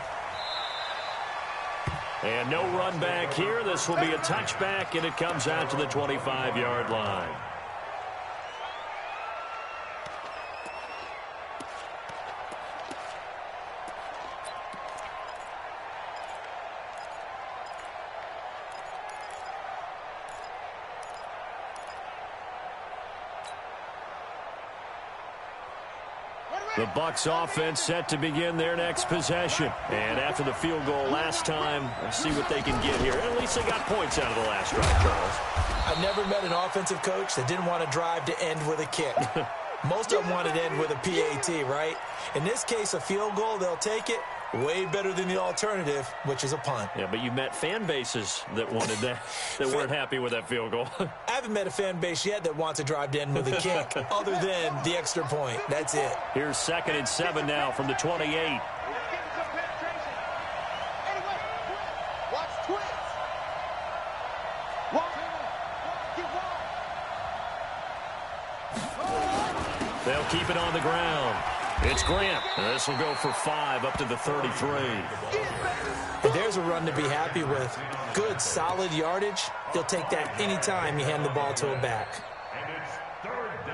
And no run back here. This will be a touchback, and it comes out to the 25-yard line. The Bucs offense set to begin their next possession. And after the field goal last time, let's see what they can get here. At least they got points out of the last drive, Charles. I've never met an offensive coach that didn't want to drive to end with a kick. Most of them wanted to end with a PAT, right? In this case, a field goal, they'll take it. Way better than the alternative, which is a punt. Yeah, but you met fan bases that wanted that, that weren't happy with that field goal. I haven't met a fan base yet that wants to drive to end with a kick, other than the extra point. That's it. Here's 2nd and 7 now from the 28. They'll keep it on the ground. It's Grant. This will go for 5 up to the 33. And there's a run to be happy with. Good, solid yardage. He'll take that any time you hand the ball to a back. And it's 3rd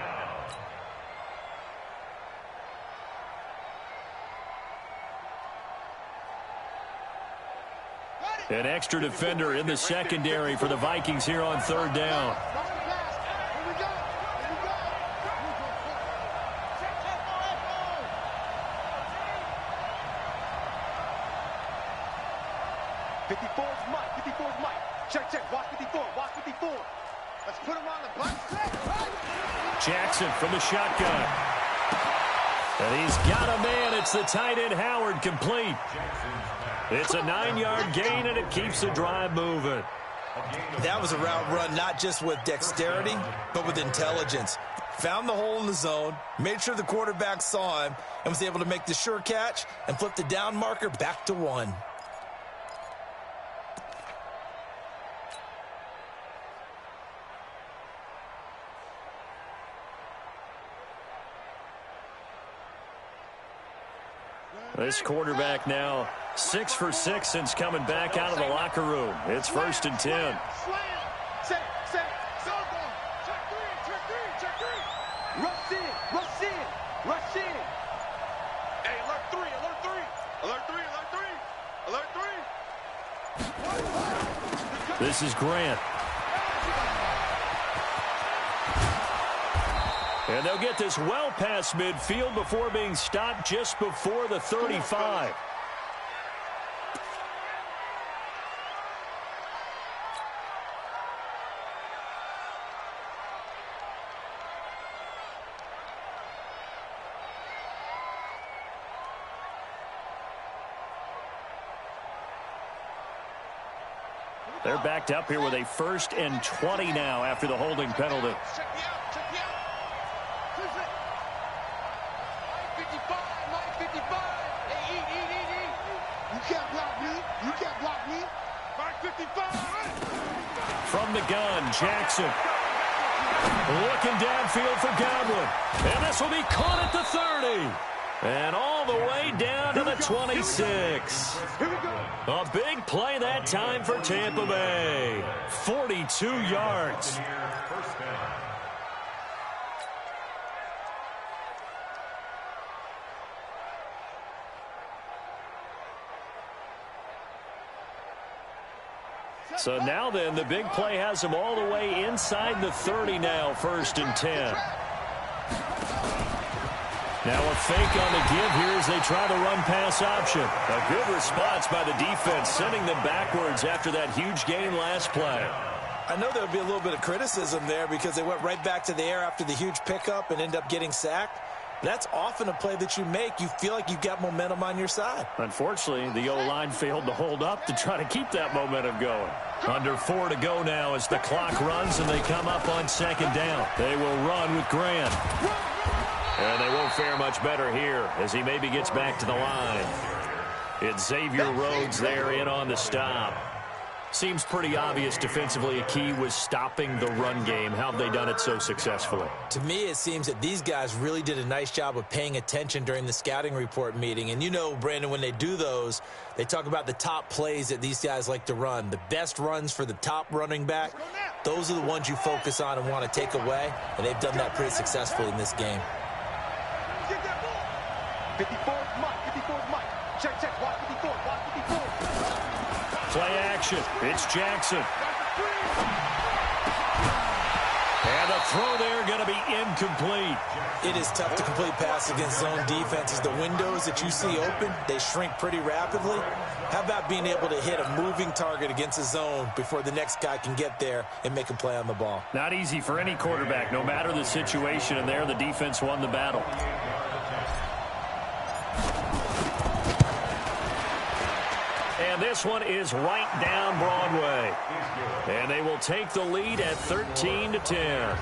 down. An extra defender in the secondary for the Vikings here on 3rd down. Jackson from the shotgun. And he's got a man. It's the tight end Howard, complete. It's a 9-yard gain, and it keeps the drive moving. That was a route run not just with dexterity, but with intelligence. Found the hole in the zone, made sure the quarterback saw him, and was able to make the sure catch and flip the down marker back to 1. This quarterback now 6 for 6 since coming back out of the locker room. It's 1st and 10. This is Grant. And they'll get this well past midfield before being stopped just before the 35. They're backed up here with a 1st and 20 now after the holding penalty. From the gun, Jackson. Looking downfield for Godwin. And this will be caught at the 30. And all the way down to the 26. A big play that time for Tampa Bay. 42 yards. So now then, the big play has them all the way inside the 30 now, 1st and 10. Now a fake on the give here as they try the run-pass option. A good response by the defense, sending them backwards after that huge gain last play. I know there would be a little bit of criticism there because they went right back to the air after the huge pickup and end up getting sacked. That's often a play that you make. You feel like you've got momentum on your side. Unfortunately, the O-line failed to hold up to try to keep that momentum going. Under 4 to go now as the clock runs and they come up on 2nd down. They will run with Grant. And they won't fare much better here as he maybe gets back to the line. It's Xavier Rhodes there in on the stop. Seems pretty obvious defensively a key was stopping the run game. How have they done it so successfully? To me, it seems that these guys really did a nice job of paying attention during the scouting report meeting. And you know, Brandon, when they do those, they talk about the top plays that these guys like to run. The best runs for the top running back, those are the ones you focus on and want to take away. And they've done that pretty successfully in this game. 54 Mike, 54 Mike. Check, watch 54, watch 54. Play action. It's Jackson. And the throw there going to be incomplete. It is tough to complete pass against zone defenses. The windows that you see open, they shrink pretty rapidly. How about being able to hit a moving target against a zone before the next guy can get there and make a play on the ball? Not easy for any quarterback, no matter the situation, and there the defense won the battle. And this one is right down Broadway. And they will take the lead at 13-10.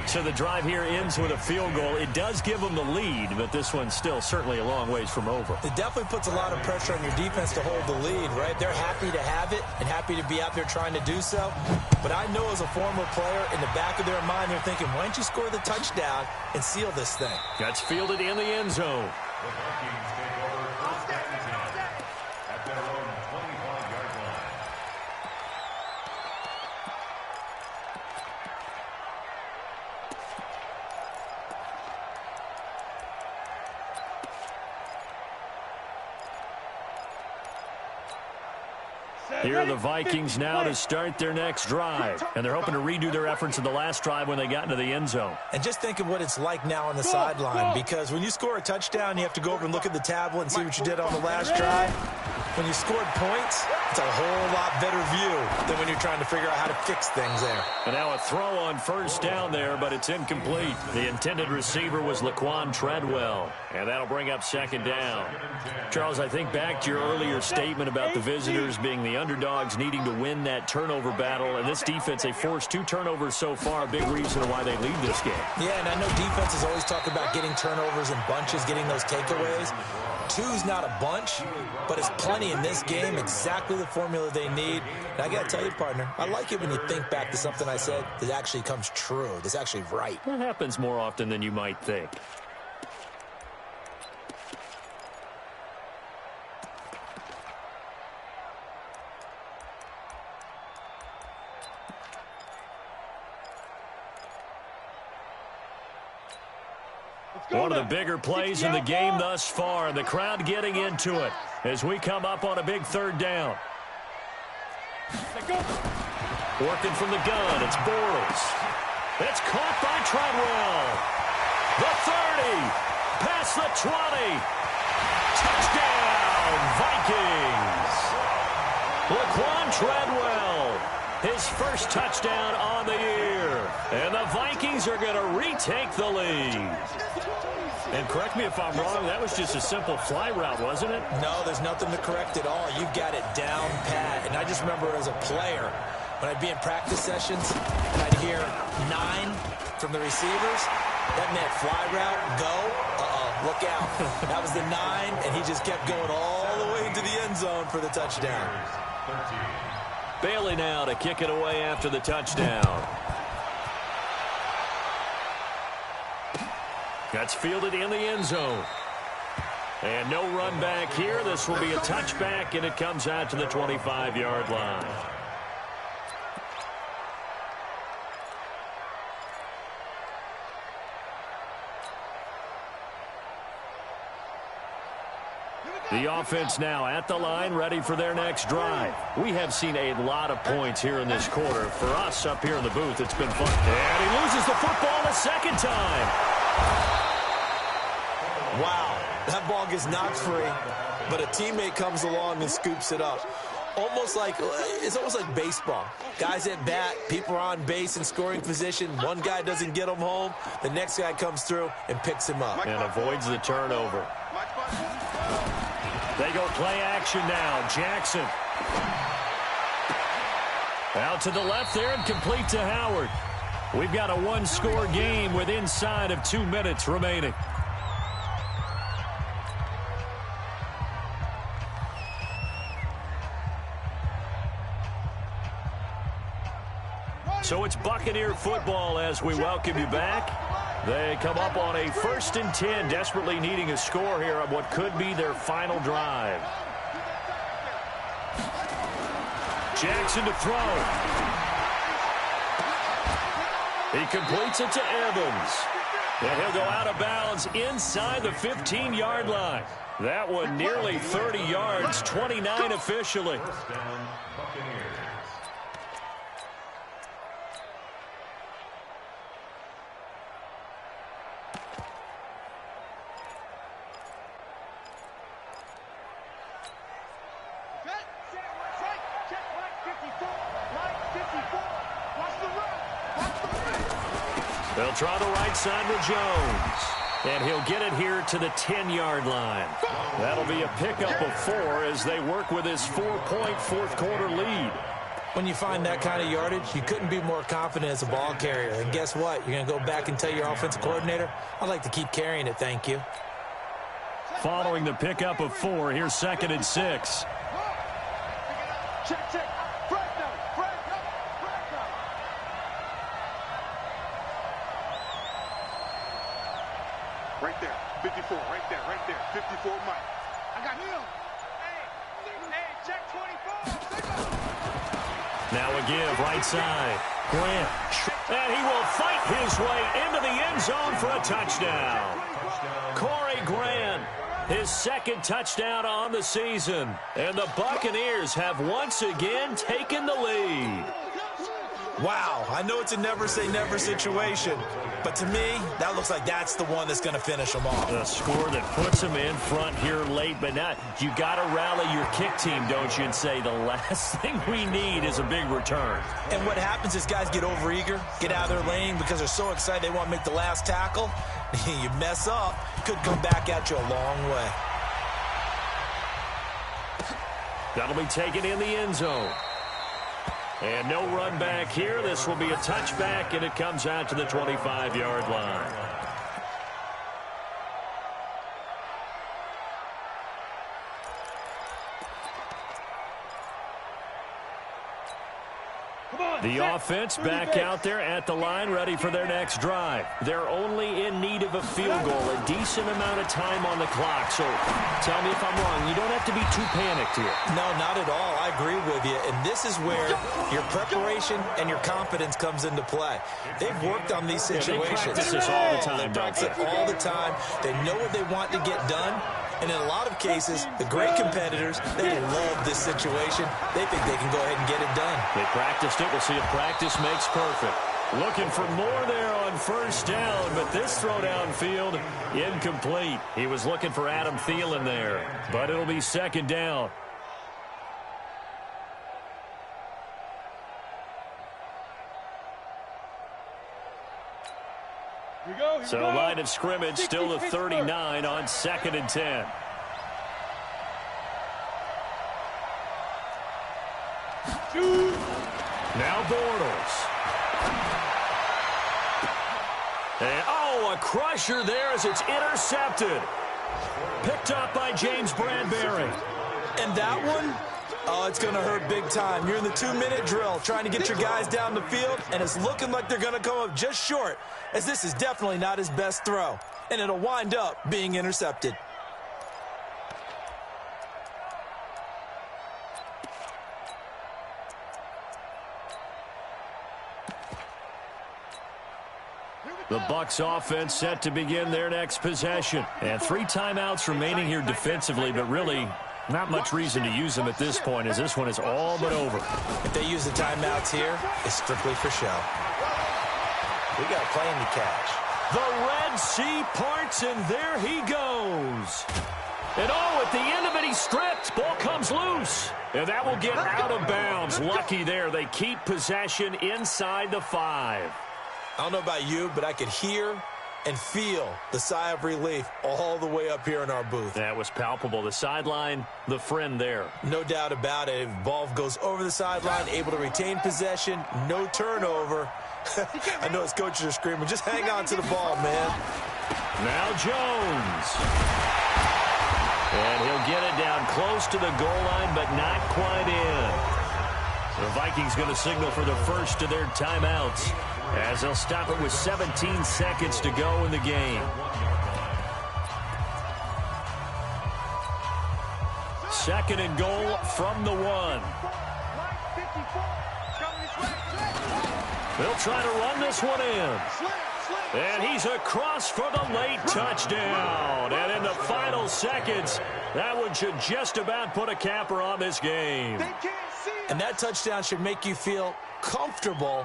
So the drive here ends with a field goal. It does give them the lead, but this one's still certainly a long ways from over. It definitely puts a lot of pressure on your defense to hold the lead, right? They're happy to have it and happy to be out there trying to do so. But I know as a former player, in the back of their mind, they're thinking, why don't you score the touchdown and seal this thing? That's fielded in the end zone. The Vikings take over first down and 10 at their own 25-yard line. Here are the Vikings now to start their next drive. And they're hoping to redo their efforts in the last drive when they got into the end zone. And just think of what it's like now on the sideline, because when you score a touchdown, you have to go over and look at the tablet and see what you did on the last drive. When you scored points, it's a whole lot better view than when you're trying to figure out how to fix things there. And now a throw on first down there, but it's incomplete. The intended receiver was Laquan Treadwell, and that'll bring up second down. Charles, I think back to your earlier statement about the visitors being the underdogs needing to win that turnover battle, and this defense, they forced 2 turnovers so far, a big reason why they lead this game. Yeah, and I know defenses always talk about getting turnovers in bunches, getting those takeaways. 2's not a bunch, but it's plenty in this game, exactly the formula they need. And I got to tell you, partner, I like it when you think back to something I said that actually comes true, that's actually right. That happens more often than you might think. One of the bigger plays in the game thus far. The crowd getting into it as we come up on a big third down. Working from the gun, it's Bortles. It's caught by Treadwell. The 30, past the 20. Touchdown, Vikings. Laquan Treadwell, his first touchdown on the year. And the Vikings are going to retake the lead. And correct me if I'm wrong, that was just a simple fly route, wasn't it? No, there's nothing to correct at all. You've got it down pat. And I just remember as a player, when I'd be in practice sessions, and I'd hear 9 from the receivers, that meant fly route, go, look out. That was the 9, and he just kept going all the way into the end zone for the touchdown. Bailey now to kick it away after the touchdown. That's fielded in the end zone. And no run back here. This will be a touchback, and it comes out to the 25-yard line. The offense now at the line, ready for their next drive. We have seen a lot of points here in this quarter. For us up here in the booth, it's been fun. And he loses the football a second time. Wow, that ball gets knocked free, but a teammate comes along and scoops it up. It's almost like baseball. Guys at bat, people are on base in scoring position. One guy doesn't get him home. The next guy comes through and picks him up. And avoids the turnover. They go play action now. Jackson. Out to the left there and complete to Howard. We've got a one-score game with inside of 2 minutes remaining. So it's Buccaneer football as we welcome you back. They come up on a 1st and 10, desperately needing a score here on what could be their final drive. Jackson to throw. He completes it to Evans. And he'll go out of bounds inside the 15-yard line. That one nearly 30 yards, 29 officially. First down, Buccaneers. They'll try the right side with Jones. And he'll get it here to the 10-yard line. That'll be a pickup of 4 as they work with his 4-point fourth-quarter lead. When you find that kind of yardage, you couldn't be more confident as a ball carrier. And guess what? You're going to go back and tell your offensive coordinator, I'd like to keep carrying it, thank you. Following the pickup of 4, here's 2nd and 6. Check. Right there, 54, right there, 54 Mike. I got him. Hey, check 24. Now a give, right side. Grant. And he will fight his way into the end zone for a touchdown. Corey Grant, his 2nd touchdown on the season. And the Buccaneers have once again taken the lead. Wow, I know it's a never-say-never situation, but to me, that looks like that's the one that's going to finish them off. A score that puts them in front here late, but now you got to rally your kick team, don't you, and say the last thing we need is a big return. And what happens is guys get overeager, get out of their lane because they're so excited they want to make the last tackle. You mess up, could come back at you a long way. That'll be taken in the end zone. And no run back here. This will be a touchback, and it comes out to the 25-yard line. The offense back out there at the line, ready for their next drive. They're only in need of a field goal, a decent amount of time on the clock. So tell me if I'm wrong. You don't have to be too panicked here. No, not at all. I agree with you. And this is where your preparation and your confidence comes into play. They've worked on these situations. They practice this all the time, They practice it all the time. They know what they want to get done. And in a lot of cases, the great competitors, they love this situation. They think they can go ahead and get it done. They practiced it. We'll see if practice makes perfect. Looking for more there on 1st down, but this throw downfield, incomplete. He was looking for Adam Thielen there, but it'll be 2nd down. So line of scrimmage still the 39 on 2nd and 10. Now Bortles. And, a crusher there as it's intercepted. Picked up by James Bradbury. And that one, it's going to hurt big time. You're in the 2-minute drill trying to get your guys down the field, and it's looking like they're going to come up just short, as this is definitely not his best throw. And it'll wind up being intercepted. The Bucs offense set to begin their next possession. And 3 timeouts remaining here defensively, but really not much reason to use them at this point, as this one is all but over. If they use the timeouts here, it's strictly for show. We got a plane to catch. The Red Sea parts, and there he goes. And at the end of it, he stripped. Ball comes loose. And that will get out of bounds. Lucky there. They keep possession inside the 5. I don't know about you, but I could hear and feel the sigh of relief all the way up here in our booth. That was palpable. The sideline, the friend there. No doubt about it. If ball goes over the sideline, able to retain possession, no turnover. I know his coaches are screaming, just hang on to the ball, man. Now Jones. And he'll get it down close to the goal line, but not quite in. The Vikings going to signal for the first of their timeouts as they'll stop it with 17 seconds to go in the game. Second and goal from the 1. They'll try to run this one in. And he's across for the late touchdown. And in the final seconds, that one should just about put a capper on this game. And that touchdown should make you feel comfortable.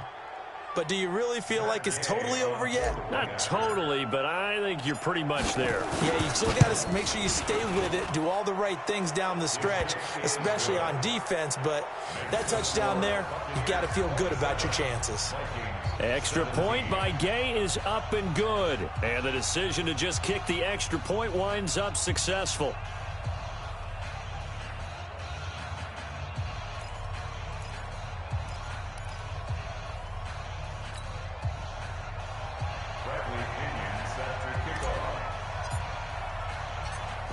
But do you really feel like it's totally over yet? Not totally, but I think you're pretty much there. Yeah, you still got to make sure you stay with it, do all the right things down the stretch, especially on defense. But that touchdown there, you got to feel good about your chances. Extra point by Gay is up and good. And the decision to just kick the extra point winds up successful.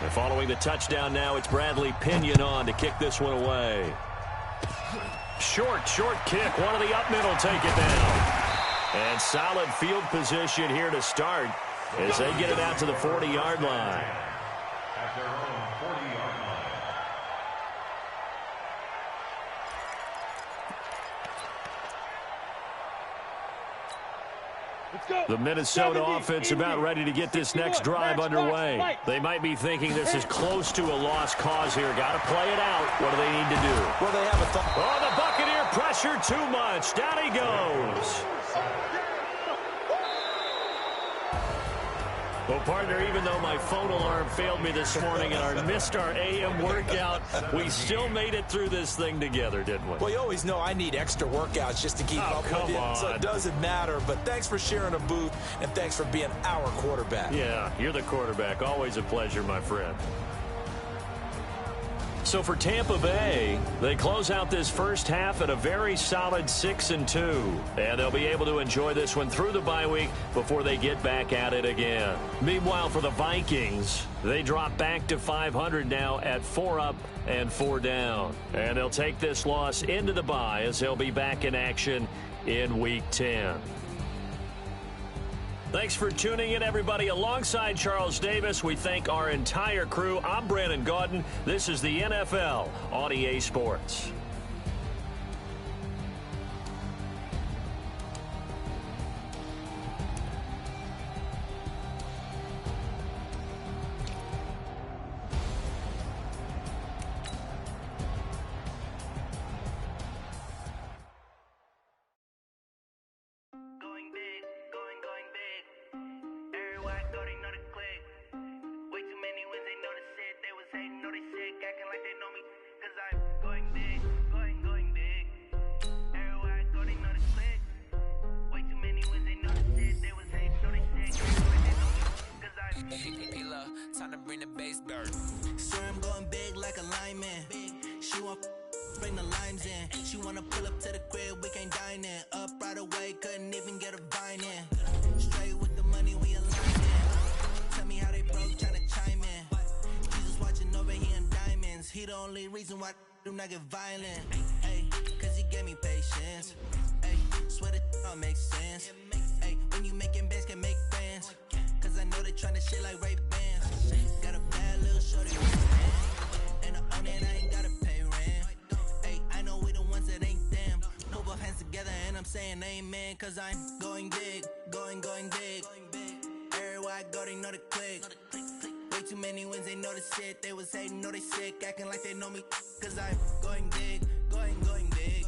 And following the touchdown now, it's Bradley Pinion on to kick this one away. Short kick. One of the up middle take it down. And solid field position here to start as they get it out to the 40-yard line. At their own 40-yard line. The Minnesota offense about ready to get this next drive underway. They might be thinking this is close to a lost cause here. Got to play it out. What do they need to do? Well, they have a thought. Oh, the Buccaneer pressure too much. Down he goes. Well, partner, even though my phone alarm failed me this morning and I missed our AM workout, we still made it through this thing together, didn't we? Well, you always know I need extra workouts just to keep up with you, so it doesn't matter. But thanks for sharing a booth, and thanks for being our quarterback. Yeah, you're the quarterback. Always a pleasure, my friend. So for Tampa Bay, they close out this first half at a very solid 6-2. And they'll be able to enjoy this one through the bye week before they get back at it again. Meanwhile, for the Vikings, they drop back to 500 now at 4 up and 4 down. And they'll take this loss into the bye as they'll be back in action in Week 10. Thanks for tuning in, everybody. Alongside Charles Davis, we thank our entire crew. I'm Brandon Gaudin. This is the NFL on EA Sports. Reason why do not get violent, ay, cause he gave me patience, ay, swear that all makes sense, ay, when you making bands can make friends, cause I know they tryna shit like Ray Bans, got a bad little shorty with and I own it, I ain't gotta pay rent, ay, I know we the ones that ain't them, move our hands together and I'm saying amen, cause I'm going big, going big, everywhere I go they know the click. Way too many wins, they know the shit. They was hating, know they sick, acting like they know me. Cause I'm going big, going big.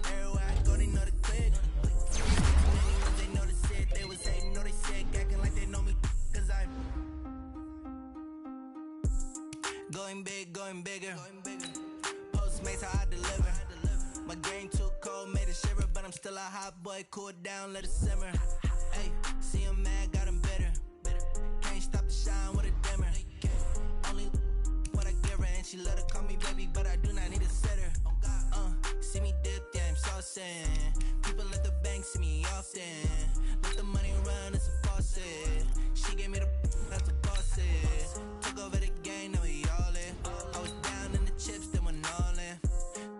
Everywhere I go, they know the click. Way too many wins, they know the shit. They was hating, know they sick, acting like they know me. Cause I'm going big, going bigger. Postmates, how I deliver. My game too cold, made it shiver. But I'm still a hot boy, cool down, let it simmer. Hey, see him mad, got him bitter. Can't stop the shine with a dimmer. Only what I give her, and she let her call me baby, but I do not need a sitter. See me dip, yeah, I'm saucing. People at the bank see me often. Let the money run, it's a faucet. She gave me the that's a faucet. Took over the game, now we all in. I was down in the chips, then went all in.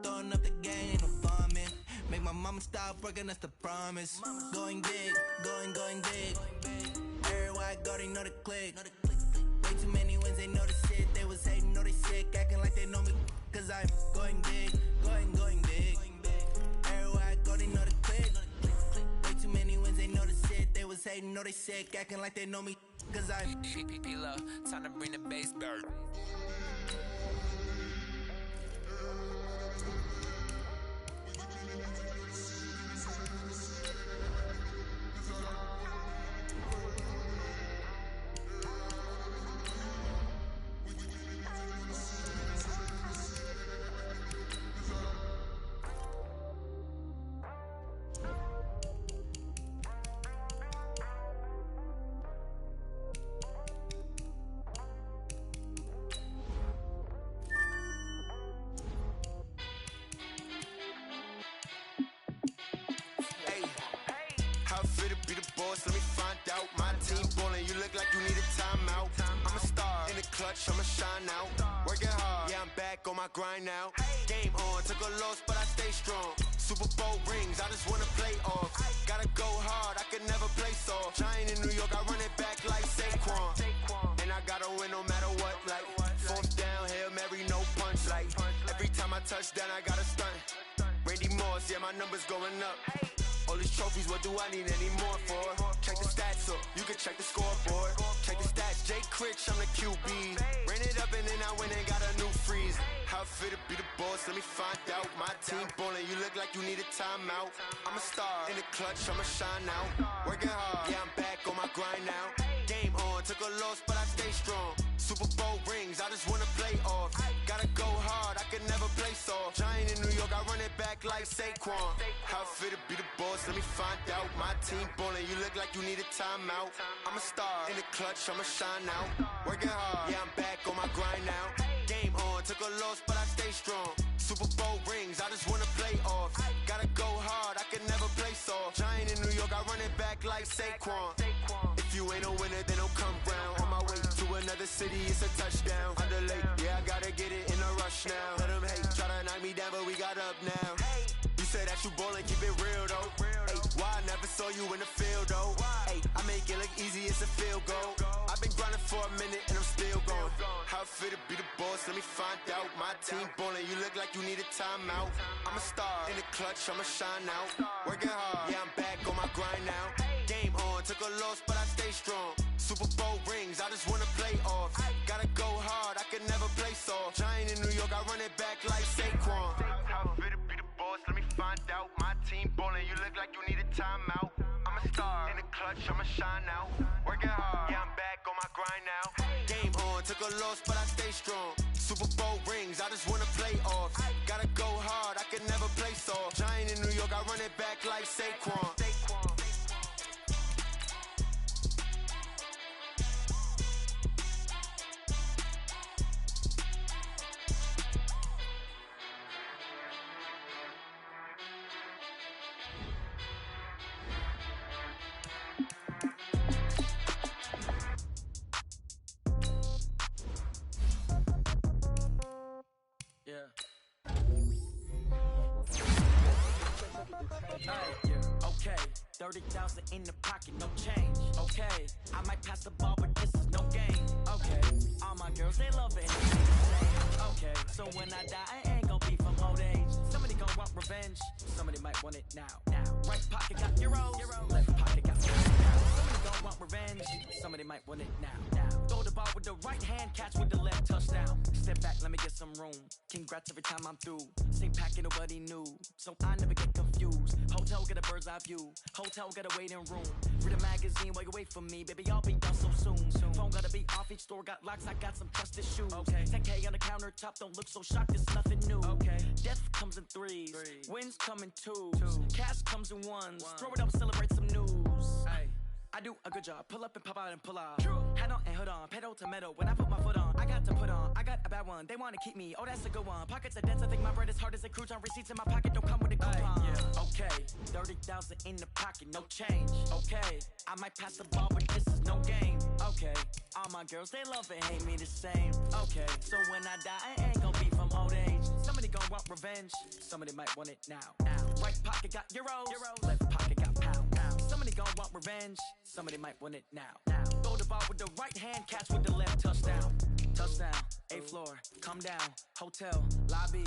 Throwing up the game, ain't no heartbroken, that's the promise. Going big, going big. Everywhere I go, they know the click. Way too many wins, they know the shit. They was hating, know they sick, acting like they know me. Cause I'm going big, going big. Everywhere I go, they know the click. Way too many wins, they know the shit. They was hating, know they sick, acting like they know me. Cause I'm love, time to bring the bass back. Let me find out. My team ballin', you look like you need a timeout. I'm a star in the clutch, I'ma shine out. Working hard, yeah, I'm back on my grind now. Game on, took a loss, but I stay strong. Super Bowl rings, I just wanna play off. Gotta go hard, I could never play soft. Giant in New York, I run it back like Saquon. And I gotta win no matter what, like fourth down, Hail Mary, no punch. Like every time I touch down, I gotta stunt. Randy Moss, yeah, my numbers going up. All these trophies, what do I need any more for? Check the stats up, you can check the scoreboard. Check the stats, Jake Critch, I'm the QB. Ran it up and then I went and got a new freeze. How fit to be the boss, let me find out. My team ballin', you look like you need a timeout. I'm a star in the clutch, I'ma shine out. Working hard, yeah, I'm back on my grind now. Game on, took a loss, but I stay strong. Super Bowl rings, I just wanna play off. Gotta go hard, I could never play soft. Giant in New York, I run it back like Saquon. How fit to be the boss, let me find out. My team ballin', you look like you need a timeout. I'm a star in the clutch, I'ma shine out. Working hard, yeah, I'm back on my grind now. Game on, took a loss, but I stay strong. Super Bowl rings, I just wanna play off. Gotta go hard, I could never play soft. Giant in New York, I run it back like Saquon. If you ain't a winner, then don't come round. On my way to another city, it's a touchdown. Underlay, yeah, I gotta get it in a rush now. Let them hate, try to knock me down, but we got up now. You say that you ballin', keep it real though. Hey, why I never saw you in the field though? Hey, I make it look easy, it's a field goal. I've been grinding for a minute and I'm still going. How fit to be the boss, let me find out. My team ballin', you look like you need a timeout. I'm a star in the clutch, I'ma shine out. Working hard, yeah, I'm back on my grind now. Game on, took a loss, but I stay strong. Super Bowl rings, I just wanna play off. Gotta go hard, I could never play soft. Giant in New York, I run it back like Saquon. How fit to be the boss, let me find out. My team ballin', you look like you need a timeout. I'm a star in the clutch, I'ma shine out. Working hard, yeah, I'm back on my grind now. Game on, took a loss, but I stay strong. Super Bowl rings, I just wanna play off. Gotta go hard, I could never play soft. Giant in New York, I run it back like Saquon. Yeah. Okay, 30,000 in the pocket, no change. Okay, I might pass the ball, but this is no game. Okay, all my girls, they love it. Okay, so when I die, I ain't gon' be from old age. Somebody gon' want revenge, somebody might want it now. Right pocket got euros, left pocket got somebody gon' want revenge, somebody might want it now. Throw the ball with the right hand, catch with the left, touchdown. Step back, let me get some room. Congrats every time I'm through. Same packet, nobody knew, so I never get confused. Hotel get a bird's eye view, hotel got a waiting room. Read a magazine while you wait for me, baby, I'll be done so soon. Phone gotta be off, each store got locks, I got some trusted shoes. 10K on the countertop, don't look so shocked, it's nothing new. Death comes in threes, wins come in twos, cash comes in ones. Throw it up, celebrate some news. I do a good job, pull up and pop out and pull out. Head on and hood on, pedal to metal. When I put my foot on, I got to put on. I got a bad one, they wanna keep me, oh that's a good one. Pockets are dense, I think my bread is hard as a crouton. Receipts in my pocket don't come with a coupon. Okay, 30,000 in the pocket, no change. Okay, I might pass the ball, but this is no game. Okay, all my girls, they love it, hate me the same. Okay, so when I die, I ain't gon' be from old age. Somebody gon' want revenge, somebody might want it now. Right pocket got euros, left pocket got pound. Somebody gon' want revenge, somebody might want it now. Throw the ball with the right hand, catch with the left, touchdown. Touchdown, 8th floor, come down, hotel, lobby.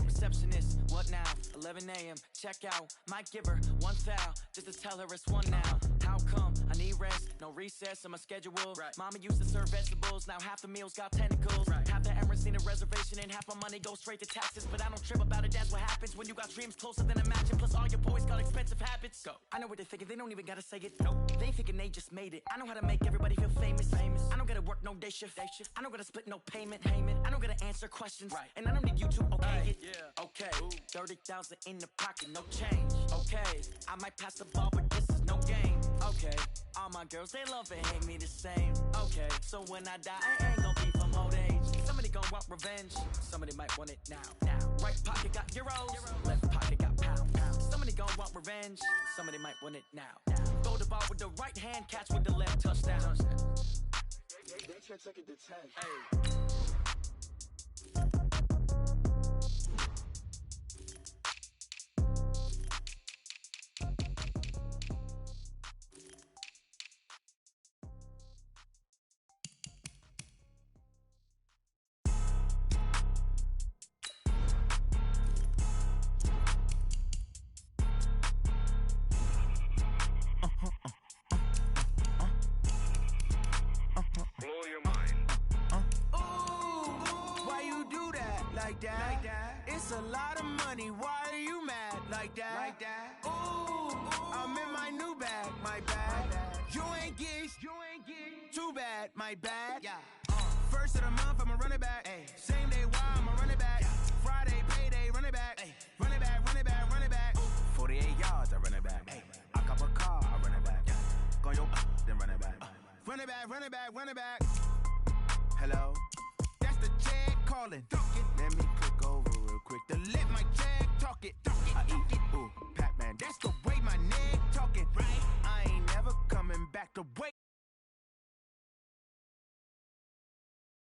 Receptionist, what now? 11 a.m., check out. Might give her one foul, just to tell her it's one now. How come? I need rest, no recess on my schedule. Right. Mama used to serve vegetables, now half the meals got tentacles. Right. Half the errands need a reservation and half my money goes straight to taxes. But I don't trip about it, that's what happens when you got dreams closer than imagine. Plus all your boys got expensive habits. Go. I know what they're thinking, they don't even gotta say it. Nope. They thinking they just made it. I know how to make everybody feel famous. I don't gotta work no day shift. I don't gotta split no payment. I don't gotta answer questions. Right. And I don't need you to okay it. Yeah. Okay, 30,000 in the pocket, no change. Okay, I might pass the ball, but this is no game. Okay, all my girls, they love and hate me the same. Okay, so when I die, I ain't gon' be from old age. Somebody gon' want revenge, somebody might want it now. Right pocket got euros, left pocket got pound. Somebody gon' want revenge, somebody might want it now. Throw the ball with the right hand, catch with the left, touchdown. They can't take it to 10. Hey. It's a lot of money, why are you mad like that? Ooh, I'm in my new bag, my bad. You ain't getting too bad, my bad. First of the month, I'ma run it back. Same day, why I'ma run it back. Friday, payday, run it back. Run it back, run it back, run it back. 48 yards, I run it back. I cop a car, I run it back. Go your then run it back. Run it back, run it back, run it back. Hello? That's the check calling. Let me click over real quick to let my check talk it. I eat it